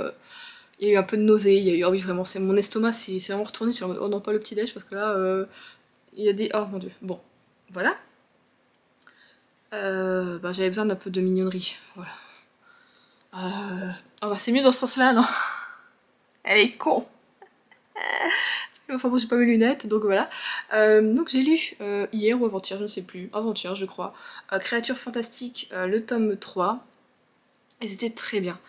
Il y a eu un peu de nausée, il y a eu... Ah oui vraiment, c'est mon estomac c'est vraiment retourné, je suis en mode, oh non pas le petit-déj parce que là, il y a des... Oh mon dieu. Bon, voilà. Bah j'avais besoin d'un peu de mignonnerie, voilà. Oh bah c'est mieux dans ce sens-là, non? Elle est con. Enfin bon, j'ai pas mes lunettes, donc voilà. Donc j'ai lu hier ou avant-hier, je ne sais plus, avant-hier je crois, Créatures Fantastiques, le tome 3, et c'était très bien.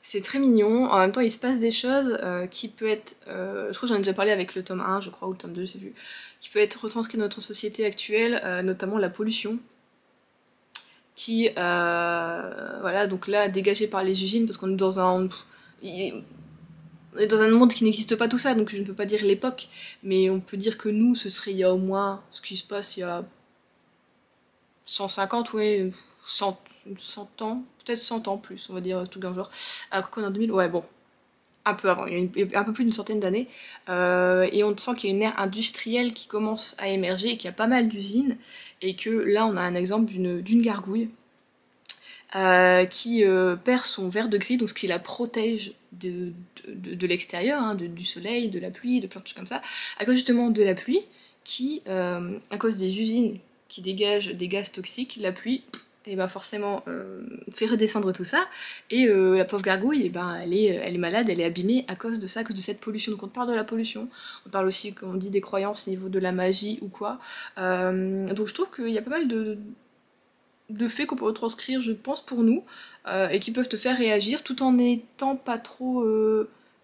C'est très mignon, en même temps il se passe des choses qui peut être, je crois que j'en ai déjà parlé avec le tome 1, je crois, ou le tome 2, je sais plus, qui peut être retranscrit dans notre société actuelle, notamment la pollution, qui, voilà, donc là, dégagée par les usines, parce qu'on est dans un... on est dans un monde qui n'existe pas tout ça, donc je ne peux pas dire l'époque, mais on peut dire que nous, ce serait il y a au moins ce qui se passe il y a 150, ouais, 100 ans, peut-être 100 ans plus, on va dire tout dans le genre. Alors qu'on est en 2000, ouais, bon, un peu avant, il y a un peu plus d'une centaine d'années, et on sent qu'il y a une ère industrielle qui commence à émerger, et qu'il y a pas mal d'usines, et que là on a un exemple d'une gargouille qui perd son verre de gris, donc ce qui la protège de l'extérieur, hein, du soleil, de la pluie, de plein de choses comme ça, à cause justement de la pluie, qui, à cause des usines qui dégagent des gaz toxiques, la pluie, et ben forcément fait redescendre tout ça, et la pauvre gargouille, et ben elle est malade, elle est abîmée à cause de ça, à cause de cette pollution. Donc on parle de la pollution, on parle aussi, comme on dit, des croyances au niveau de la magie ou quoi. Donc je trouve qu'il y a pas mal de faits qu'on peut retranscrire, je pense, pour nous, et qui peuvent te faire réagir tout en n'étant pas trop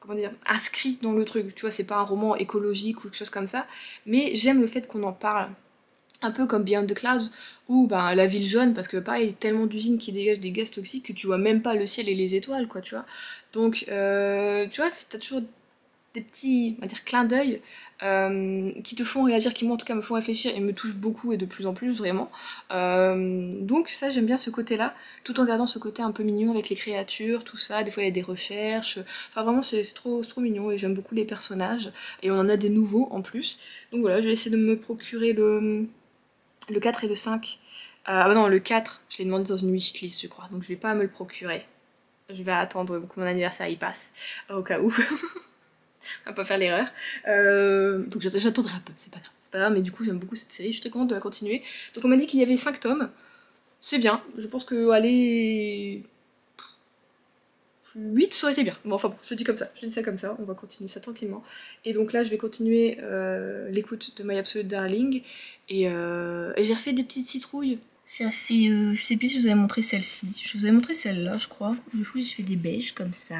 comment dire, inscrit dans le truc. Tu vois, c'est pas un roman écologique ou quelque chose comme ça, mais j'aime le fait qu'on en parle. Un peu comme Beyond the Clouds, ou ben, la ville jaune, parce que pareil, tellement d'usines qui dégagent des gaz toxiques que tu vois même pas le ciel et les étoiles, quoi, tu vois. Donc, tu vois, t'as toujours des petits, on va dire, clins d'œil qui te font réagir, qui moi en tout cas me font réfléchir et me touchent beaucoup et de plus en plus vraiment. Donc ça j'aime bien ce côté-là, tout en gardant ce côté un peu mignon avec les créatures, tout ça, des fois il y a des recherches, enfin vraiment c'est trop mignon et j'aime beaucoup les personnages, et on en a des nouveaux en plus. Donc voilà, je vais essayer de me procurer le 4 et le 5. Ah bah non, le 4, je l'ai demandé dans une wishlist je crois, donc je vais pas me le procurer. Je vais attendre que mon anniversaire y passe, au cas où. On va pas faire l'erreur. Donc j'attendrai un peu, c'est pas grave. C'est pas grave, mais du coup j'aime beaucoup cette série, je suis très contente de la continuer. Donc on m'a dit qu'il y avait 5 tomes. C'est bien, je pense que aller 8 ça aurait été bien. Bon enfin bon, je dis comme ça, je dis ça comme ça, on va continuer ça tranquillement. Et donc là je vais continuer l'écoute de My Absolute Darling. Et j'ai refait des petites citrouilles. J'ai fait, je sais plus si je vous avais montré celle-ci. Je vous avais montré celle-là je crois. Du coup j'ai fait des beiges comme ça.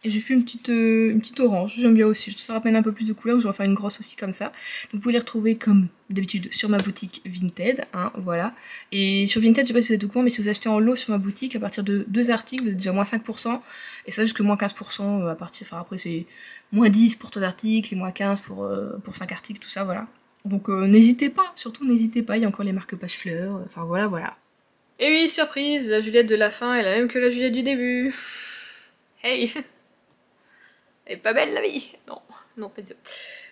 Et j'ai fait une petite orange, j'aime bien aussi, ça rappelle un peu plus de couleurs, je vais en faire une grosse aussi comme ça. Donc vous pouvez les retrouver comme d'habitude sur ma boutique Vinted, hein, voilà. Et sur Vinted, je sais pas si vous êtes au courant, mais si vous achetez en lot sur ma boutique, à partir de 2 articles, vous êtes déjà moins 5%, et ça jusque moins 15% à partir, enfin après c'est moins 10 pour 3 articles, et moins 15 pour 5 articles, tout ça, voilà. Donc n'hésitez pas, surtout n'hésitez pas, il y a encore les marque-pages fleurs, enfin voilà, voilà. Et oui, surprise, la Juliette de la fin est la même que la Juliette du début. Hey! Elle est pas belle la vie. Non, non, pas du tout.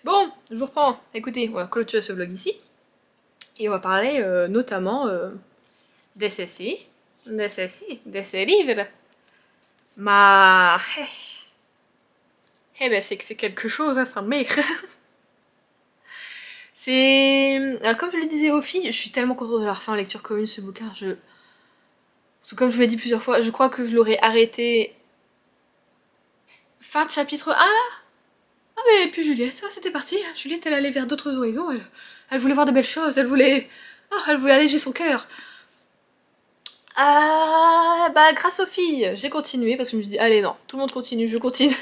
Bon, je vous reprends. Écoutez, on va clôturer ce vlog ici. Et on va parler notamment de ceci, de ce livre. Eh ben c'est que c'est quelque chose, hein, sa mère. C'est... Alors comme je le disais aux filles, je suis tellement contente de leur faire en lecture commune ce bouquin. Comme je vous l'ai dit plusieurs fois, je crois que je l'aurais arrêté fin de chapitre 1 là. Ah mais puis Juliette, c'était parti. Juliette elle allait vers d'autres horizons, elle voulait voir de belles choses, elle voulait alléger son cœur. Ah bah grâce aux filles, j'ai continué parce que je me suis dit allez non, tout le monde continue, je continue.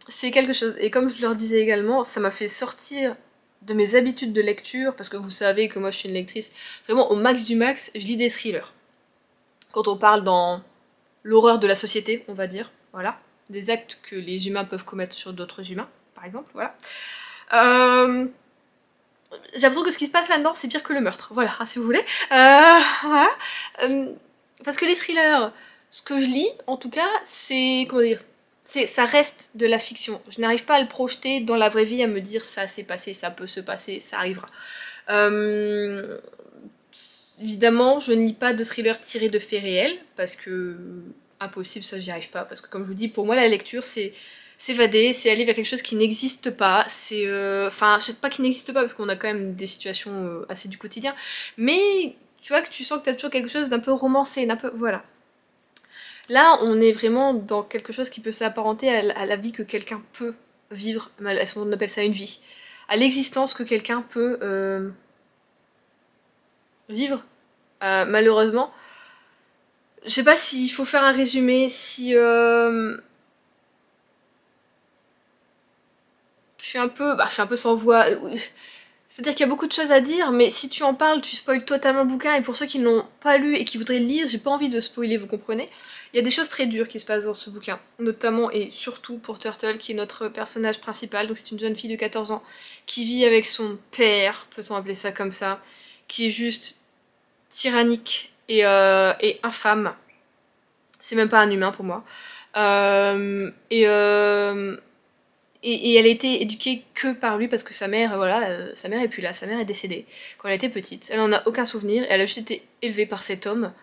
C'est quelque chose, et comme je leur disais également, ça m'a fait sortir de mes habitudes de lecture, parce que vous savez que moi je suis une lectrice vraiment au max du max, je lis des thrillers. Quand on parle dans l'horreur de la société, on va dire, voilà. Des actes que les humains peuvent commettre sur d'autres humains, par exemple, voilà. J'ai l'impression que ce qui se passe là-dedans, c'est pire que le meurtre, voilà, si vous voulez. Voilà. Parce que les thrillers, ce que je lis, en tout cas, c'est, comment dire, ça reste de la fiction. Je n'arrive pas à le projeter dans la vraie vie, à me dire ça s'est passé, ça peut se passer, ça arrivera. Évidemment, je ne lis pas de thrillers tirés de faits réels, parce que impossible, ça j'y arrive pas, parce que comme je vous dis, pour moi la lecture c'est s'évader, c'est aller vers quelque chose qui n'existe pas, c'est... Enfin, je sais pas qui n'existe pas, parce qu'on a quand même des situations assez du quotidien, mais tu vois que tu sens que t'as toujours quelque chose d'un peu romancé, d'un peu... Voilà. Là, on est vraiment dans quelque chose qui peut s'apparenter à la vie que quelqu'un peut vivre, on appelle ça une vie, à l'existence que quelqu'un peut vivre, malheureusement. Je sais pas s'il faut faire un résumé, si... je suis un peu sans voix. C'est-à-dire qu'il y a beaucoup de choses à dire, mais si tu en parles, tu spoil totalement le bouquin, et pour ceux qui ne l'ont pas lu et qui voudraient le lire, j'ai pas envie de spoiler, vous comprenez? Il y a des choses très dures qui se passent dans ce bouquin, notamment et surtout pour Turtle, qui est notre personnage principal, donc c'est une jeune fille de 14 ans, qui vit avec son père, peut-on appeler ça comme ça, qui est juste tyrannique et infâme. C'est même pas un humain pour moi. Et elle a été éduquée que par lui parce que sa mère, voilà, sa mère est plus là, sa mère est décédée quand elle était petite. Elle en a aucun souvenir, elle a juste été élevée par cet homme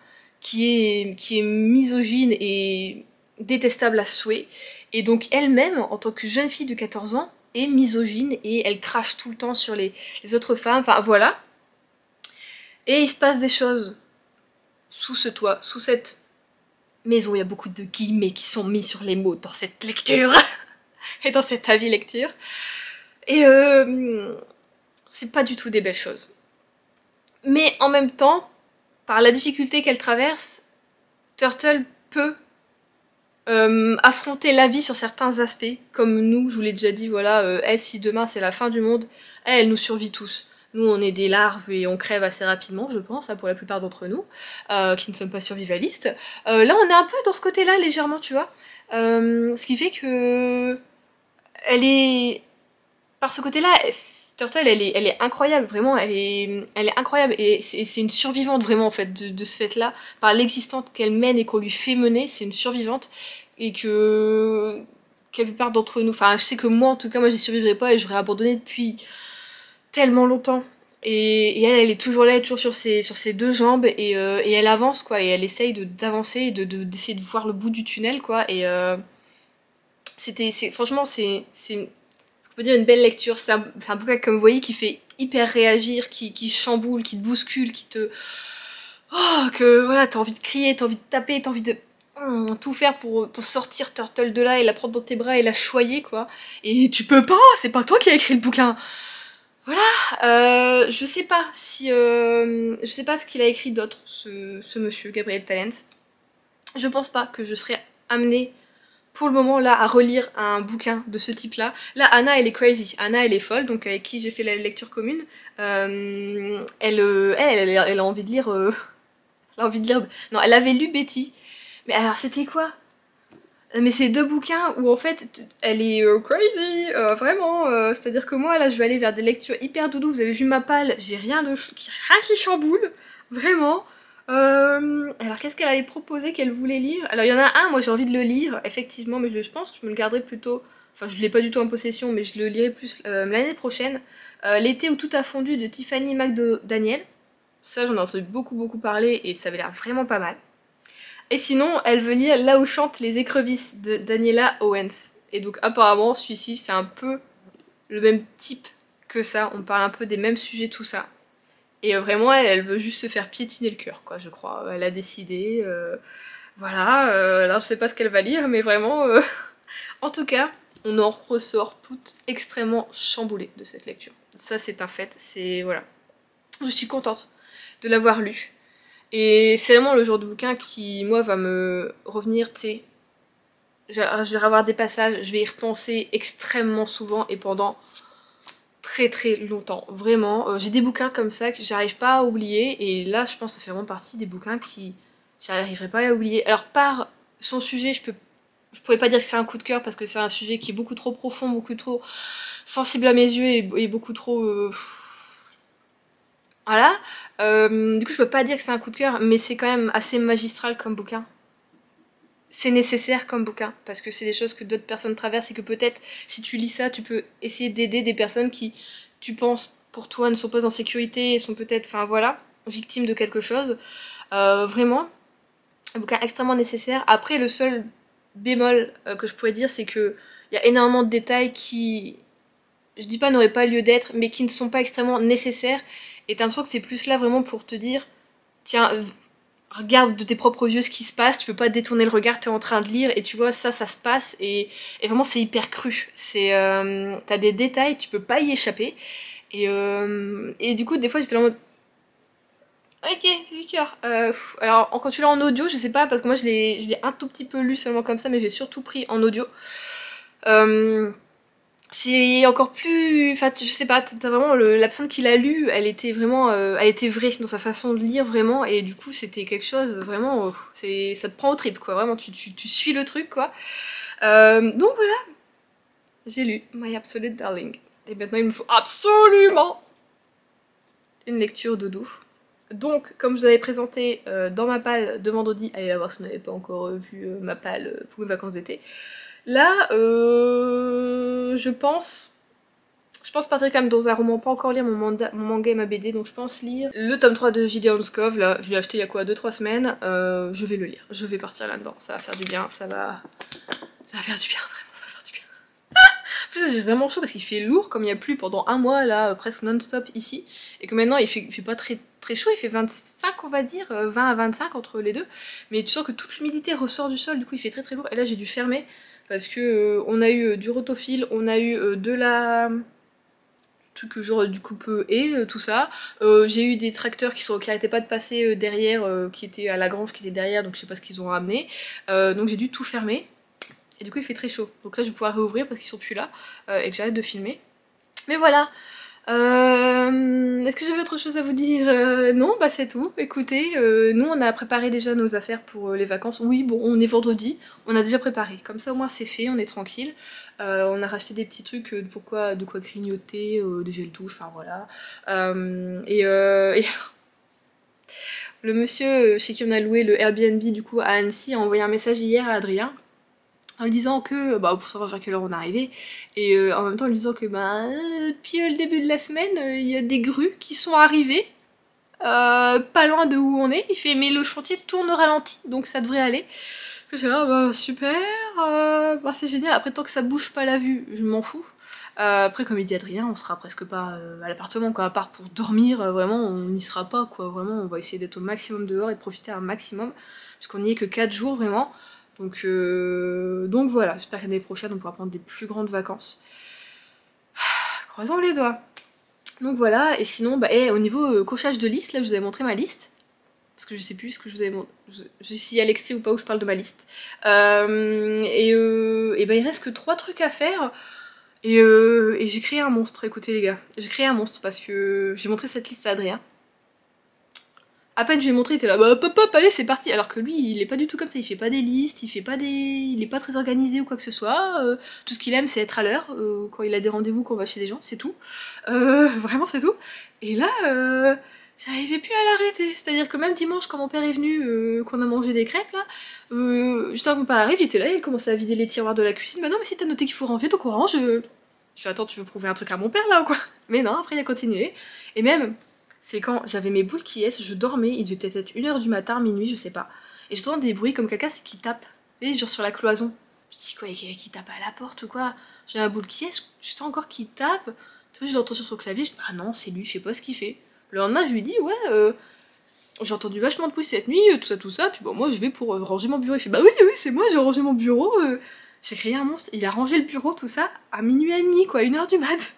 qui est misogyne et détestable à souhait. Et donc elle-même, en tant que jeune fille de 14 ans, est misogyne et elle crache tout le temps sur les autres femmes, enfin voilà. Et il se passe des choses sous ce toit, sous cette maison. Il y a beaucoup de guillemets qui sont mis sur les mots dans cette lecture. Et dans cet avis lecture. Et c'est pas du tout des belles choses. Mais en même temps, par la difficulté qu'elle traverse, Turtle peut affronter la vie sur certains aspects, comme nous, je vous l'ai déjà dit, voilà, elle, si demain c'est la fin du monde, elle nous survit tous. Nous, on est des larves et on crève assez rapidement, je pense, pour la plupart d'entre nous, qui ne sommes pas survivalistes. Là, on est un peu dans ce côté-là, légèrement, tu vois. Ce qui fait que elle est... Par ce côté-là, Turtle, elle est incroyable, vraiment, elle est incroyable. Et c'est une survivante, vraiment, en fait, de ce fait-là. Par l'existence qu'elle mène et qu'on lui fait mener, c'est une survivante. Et que... la plupart d'entre nous... Enfin, je sais que moi, en tout cas, moi, j'y survivrai pas et j'aurais abandonné depuis tellement longtemps. Et elle est toujours là, elle est toujours sur ses deux jambes, et elle avance, quoi. Et elle essaye d'avancer, et d'essayer de voir le bout du tunnel, quoi. Et... franchement, c'est ce qu'on peut dire une belle lecture. C'est un bouquin, comme vous voyez, qui fait hyper réagir, qui chamboule, qui te bouscule, qui te... Oh, que voilà, t'as envie de crier, t'as envie de taper, t'as envie de tout faire pour sortir Turtle de là et la prendre dans tes bras et la choyer, quoi. Et tu peux pas, c'est pas toi qui as écrit le bouquin. Voilà, je sais pas si... je sais pas ce qu'il a écrit d'autre, ce monsieur, Gabriel Talent. Je pense pas que je serais amenée pour le moment là à relire un bouquin de ce type là. Là Anna elle est crazy, Anna elle est folle, donc avec qui j'ai fait la lecture commune. Elle a envie de lire... elle a envie de lire... Non, elle avait lu Betty. Mais alors c'était quoi? Mais c'est deux bouquins où en fait elle est crazy, vraiment. C'est-à-dire que moi là je vais aller vers des lectures hyper doudou, vous avez vu ma palle, j'ai rien qui chamboule, vraiment. Alors qu'est-ce qu'elle avait proposé qu'elle voulait lire? Alors il y en a un, moi j'ai envie de le lire, effectivement, mais je pense que je me le garderai plutôt... Enfin je l'ai pas du tout en possession, mais je le lirai plus l'année prochaine. L'été où tout a fondu de Tiffany McDaniel. Ça j'en ai entendu beaucoup parler et ça avait l'air vraiment pas mal. Et sinon elle veut lire Là où chantent les écrevisses de Daniela Owens. Et donc apparemment celui-ci c'est un peu le même type que ça, on parle un peu des mêmes sujets, tout ça. Et vraiment, elle veut juste se faire piétiner le cœur, quoi, je crois. Elle a décidé, voilà, alors je sais pas ce qu'elle va lire, mais vraiment... En tout cas, on en ressort toutes extrêmement chamboulées de cette lecture. Ça, c'est un fait, c'est... voilà. Je suis contente de l'avoir lu. Et c'est vraiment le genre de bouquin qui, moi, va me revenir, tu sais... Je vais avoir des passages, je vais y repenser extrêmement souvent et pendant... très longtemps, vraiment. J'ai des bouquins comme ça que j'arrive pas à oublier, et là je pense que ça fait vraiment partie des bouquins qui j'arriverai pas à oublier. Alors par son sujet, je pourrais pas dire que c'est un coup de cœur parce que c'est un sujet qui est beaucoup trop profond, beaucoup trop sensible à mes yeux et beaucoup trop... Voilà. Du coup je peux pas dire que c'est un coup de cœur, mais c'est quand même assez magistral comme bouquin. C'est nécessaire comme bouquin, parce que c'est des choses que d'autres personnes traversent et que peut-être si tu lis ça, tu peux essayer d'aider des personnes qui, tu penses, pour toi ne sont pas en sécurité et sont peut-être, enfin voilà, victimes de quelque chose. Vraiment, un bouquin extrêmement nécessaire. Après, le seul bémol que je pourrais dire, c'est que il y a énormément de détails qui, je dis pas n'auraient pas lieu d'être, mais qui ne sont pas extrêmement nécessaires. Et t'as l'impression que c'est plus là vraiment pour te dire, tiens, regarde de tes propres yeux ce qui se passe, tu peux pas détourner le regard, t'es en train de lire et tu vois ça se passe et vraiment c'est hyper cru. C'est t'as des détails, tu peux pas y échapper et du coup des fois j'étais là en mode ok c'est du cœur. Alors quand tu l'as en audio je sais pas parce que moi je l'ai un tout petit peu lu seulement comme ça mais j'ai surtout pris en audio. c'est encore plus... Enfin, je sais pas, t'as vraiment... La personne qui l'a lu, elle était vraiment... elle était vraie dans sa façon de lire, vraiment, et du coup, c'était quelque chose, vraiment... ça te prend au trip, quoi, vraiment, tu suis le truc, quoi. Donc voilà, j'ai lu My Absolute Darling. Et maintenant, il me faut absolument une lecture doudou. Donc, comme je vous avais présenté dans ma palle de vendredi, allez la voir si vous n'avez pas encore vu ma palle pour mes vacances d'été. Là, je pense partir quand même dans un roman, pas encore lire mon manga et ma BD, donc je pense lire le tome 3 de Gideon Skov, là, je l'ai acheté il y a quoi, 2-3 semaines, je vais le lire, je vais partir là-dedans, ça va faire du bien, ça va faire du bien, vraiment, ça va faire du bien. En plus, j'ai vraiment chaud parce qu'il fait lourd, comme il n'y a plus pendant un mois, là, presque non-stop ici, et que maintenant il fait pas très chaud, il fait 25 on va dire, 20 à 25 entre les deux, mais tu sens que toute l'humidité ressort du sol, du coup il fait très lourd, et là j'ai dû fermer, parce que on a eu du rotofil, on a eu de la... truc genre du coupe-haie, tout ça. J'ai eu des tracteurs qui arrêtaient pas de passer derrière, qui étaient à la grange, qui était derrière, donc je sais pas ce qu'ils ont ramené. Donc j'ai dû tout fermer. Et du coup il fait très chaud. Donc là je vais pouvoir réouvrir parce qu'ils sont plus là, et que j'arrête de filmer. Mais voilà. Est-ce que j'avais autre chose à vous dire? Non, bah c'est tout. Écoutez, nous on a préparé déjà nos affaires pour les vacances. Oui, bon, on est vendredi, on a déjà préparé. Comme ça au moins c'est fait, on est tranquille. On a racheté des petits trucs de quoi grignoter, des gels douche, enfin voilà. Et le monsieur chez qui on a loué le Airbnb du coup à Annecy a envoyé un message hier à Adrien en lui disant que, bah pour savoir vers quelle heure on arrivait, et en même temps en lui disant que depuis le début de la semaine, il y a des grues qui sont arrivées, pas loin de où on est, il fait mais le chantier tourne au ralenti, donc ça devrait aller. Je suis là, bah super, bah, c'est génial, après tant que ça bouge pas la vue, je m'en fous. Après comme il dit Adrien, on sera presque pas à l'appartement quoi, à part pour dormir, vraiment on n'y sera pas quoi, vraiment on va essayer d'être au maximum dehors et de profiter un maximum, puisqu'on n'y est que 4 jours vraiment. Donc voilà, j'espère que l'année prochaine on pourra prendre des plus grandes vacances. Croisons les doigts. Donc voilà, et sinon, bah, au niveau cochage de liste, là je vous avais montré ma liste. Parce que je sais plus ce que je vous avais montré. Je sais si Alexis ou pas où je parle de ma liste. Et bah il reste que 3 trucs à faire. Et j'ai créé un monstre, écoutez les gars. J'ai créé un monstre parce que j'ai montré cette liste à Adrien. À peine je lui ai montré, il était là, bah hop hop, allez c'est parti. Alors que lui, il est pas du tout comme ça, il fait pas des listes, il est pas très organisé ou quoi que ce soit. Tout ce qu'il aime c'est être à l'heure, quand il a des rendez-vous, qu'on va chez des gens, c'est tout. Vraiment c'est tout. Et là, j'arrivais plus à l'arrêter. C'est-à-dire que même dimanche quand mon père est venu, qu'on a mangé des crêpes là, juste avant que mon père arrive, il était là, il commençait à vider les tiroirs de la cuisine. Bah non mais si t'as noté qu'il faut ranger, donc on range. Je suis attends, tu veux prouver un truc à mon père là ou quoi? Mais non, après il a continué. Et même... c'est quand j'avais mes boules qui est, je dormais, il devait peut-être être 1h du matin, minuit, je sais pas. Et j'entends des bruits comme quelqu'un qui tape, et genre sur la cloison. Je dis quoi, il y a quelqu'un qui tape à la porte ou quoi? J'ai ma boule qui est, je sens encore qu'il tape. Puis je l'entends sur son clavier, je dis ah non, c'est lui, je sais pas ce qu'il fait. Le lendemain, je lui dis ouais, j'ai entendu vachement de bruit cette nuit, tout ça, puis bon, moi je vais pour ranger mon bureau. Il fait bah oui, oui, c'est moi, j'ai rangé mon bureau. J'ai créé un monstre, il a rangé le bureau, tout ça, à minuit et demi, quoi, 1h du mat'.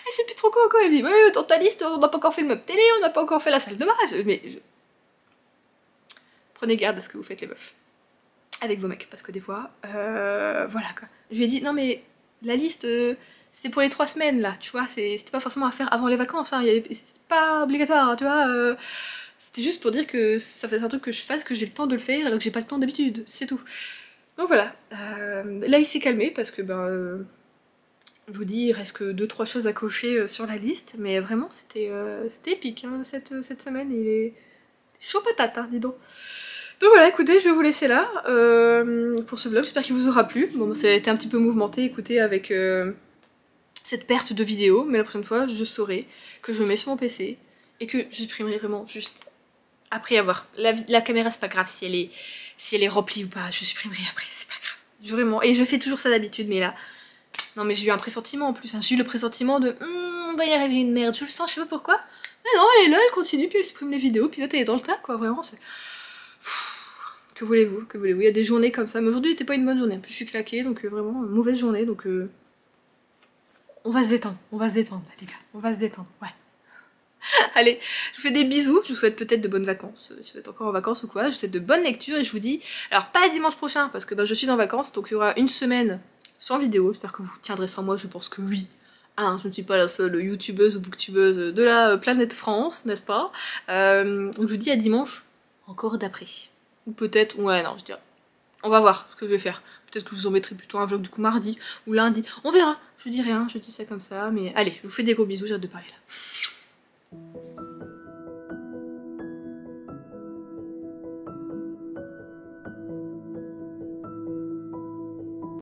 Je sais plus trop quoi encore, il me dit ouais dans ta liste on n'a pas encore fait le meuble télé, on n'a pas encore fait la salle de bain, mais prenez garde à ce que vous faites les meufs avec vos mecs, parce que des fois voilà quoi. Je lui ai dit non mais la liste c'était pour les 3 semaines là, tu vois, c'était pas forcément à faire avant les vacances, hein, c'était pas obligatoire, tu vois, c'était juste pour dire que ça fait un truc que je fasse, que j'ai le temps de le faire alors que j'ai pas le temps d'habitude, c'est tout. Donc voilà, là il s'est calmé parce que je vous dis, il reste que 2-3 choses à cocher sur la liste, mais vraiment c'était épique hein, cette semaine, il est chaud patate, hein, dis donc. Donc voilà, écoutez, je vais vous laisser là pour ce vlog, j'espère qu'il vous aura plu. Bon, ça a été un petit peu mouvementé, écoutez, avec cette perte de vidéo, mais la prochaine fois, je saurai que je me mets sur mon PC et que j'exprimerai vraiment juste après avoir... La caméra, c'est pas grave si elle est remplie ou pas, je supprimerai après, c'est pas grave. Vraiment, et je fais toujours ça d'habitude, mais là... Non mais j'ai eu un pressentiment en plus, hein. J'ai eu le pressentiment de on va y arriver une merde, je le sens, je sais pas pourquoi. Mais non, elle est là, elle continue, puis elle supprime les vidéos, puis là elle est dans le tas quoi, vraiment c'est... Que voulez-vous, que voulez-vous, il y a des journées comme ça, mais aujourd'hui était pas une bonne journée, en plus je suis claquée, donc vraiment mauvaise journée, donc on va se détendre les gars, on va se détendre, ouais. Allez, je vous fais des bisous, je vous souhaite peut-être de bonnes vacances, si vous êtes encore en vacances ou quoi, je vous souhaite de bonnes lectures et je vous dis, alors pas dimanche prochain parce que je suis en vacances, donc il y aura une semaine sans vidéo. J'espère que vous tiendrez sans moi, je pense que oui. Hein, je ne suis pas la seule youtubeuse ou booktubeuse de la planète France, n'est-ce pas? Je vous dis à dimanche, encore d'après. Ou peut-être, ouais non, je dirais. On va voir ce que je vais faire. Peut-être que je vous en mettrai plutôt un vlog du coup mardi ou lundi. On verra, je dis rien, je dis ça comme ça. Mais allez, je vous fais des gros bisous, j'ai hâte de parler là.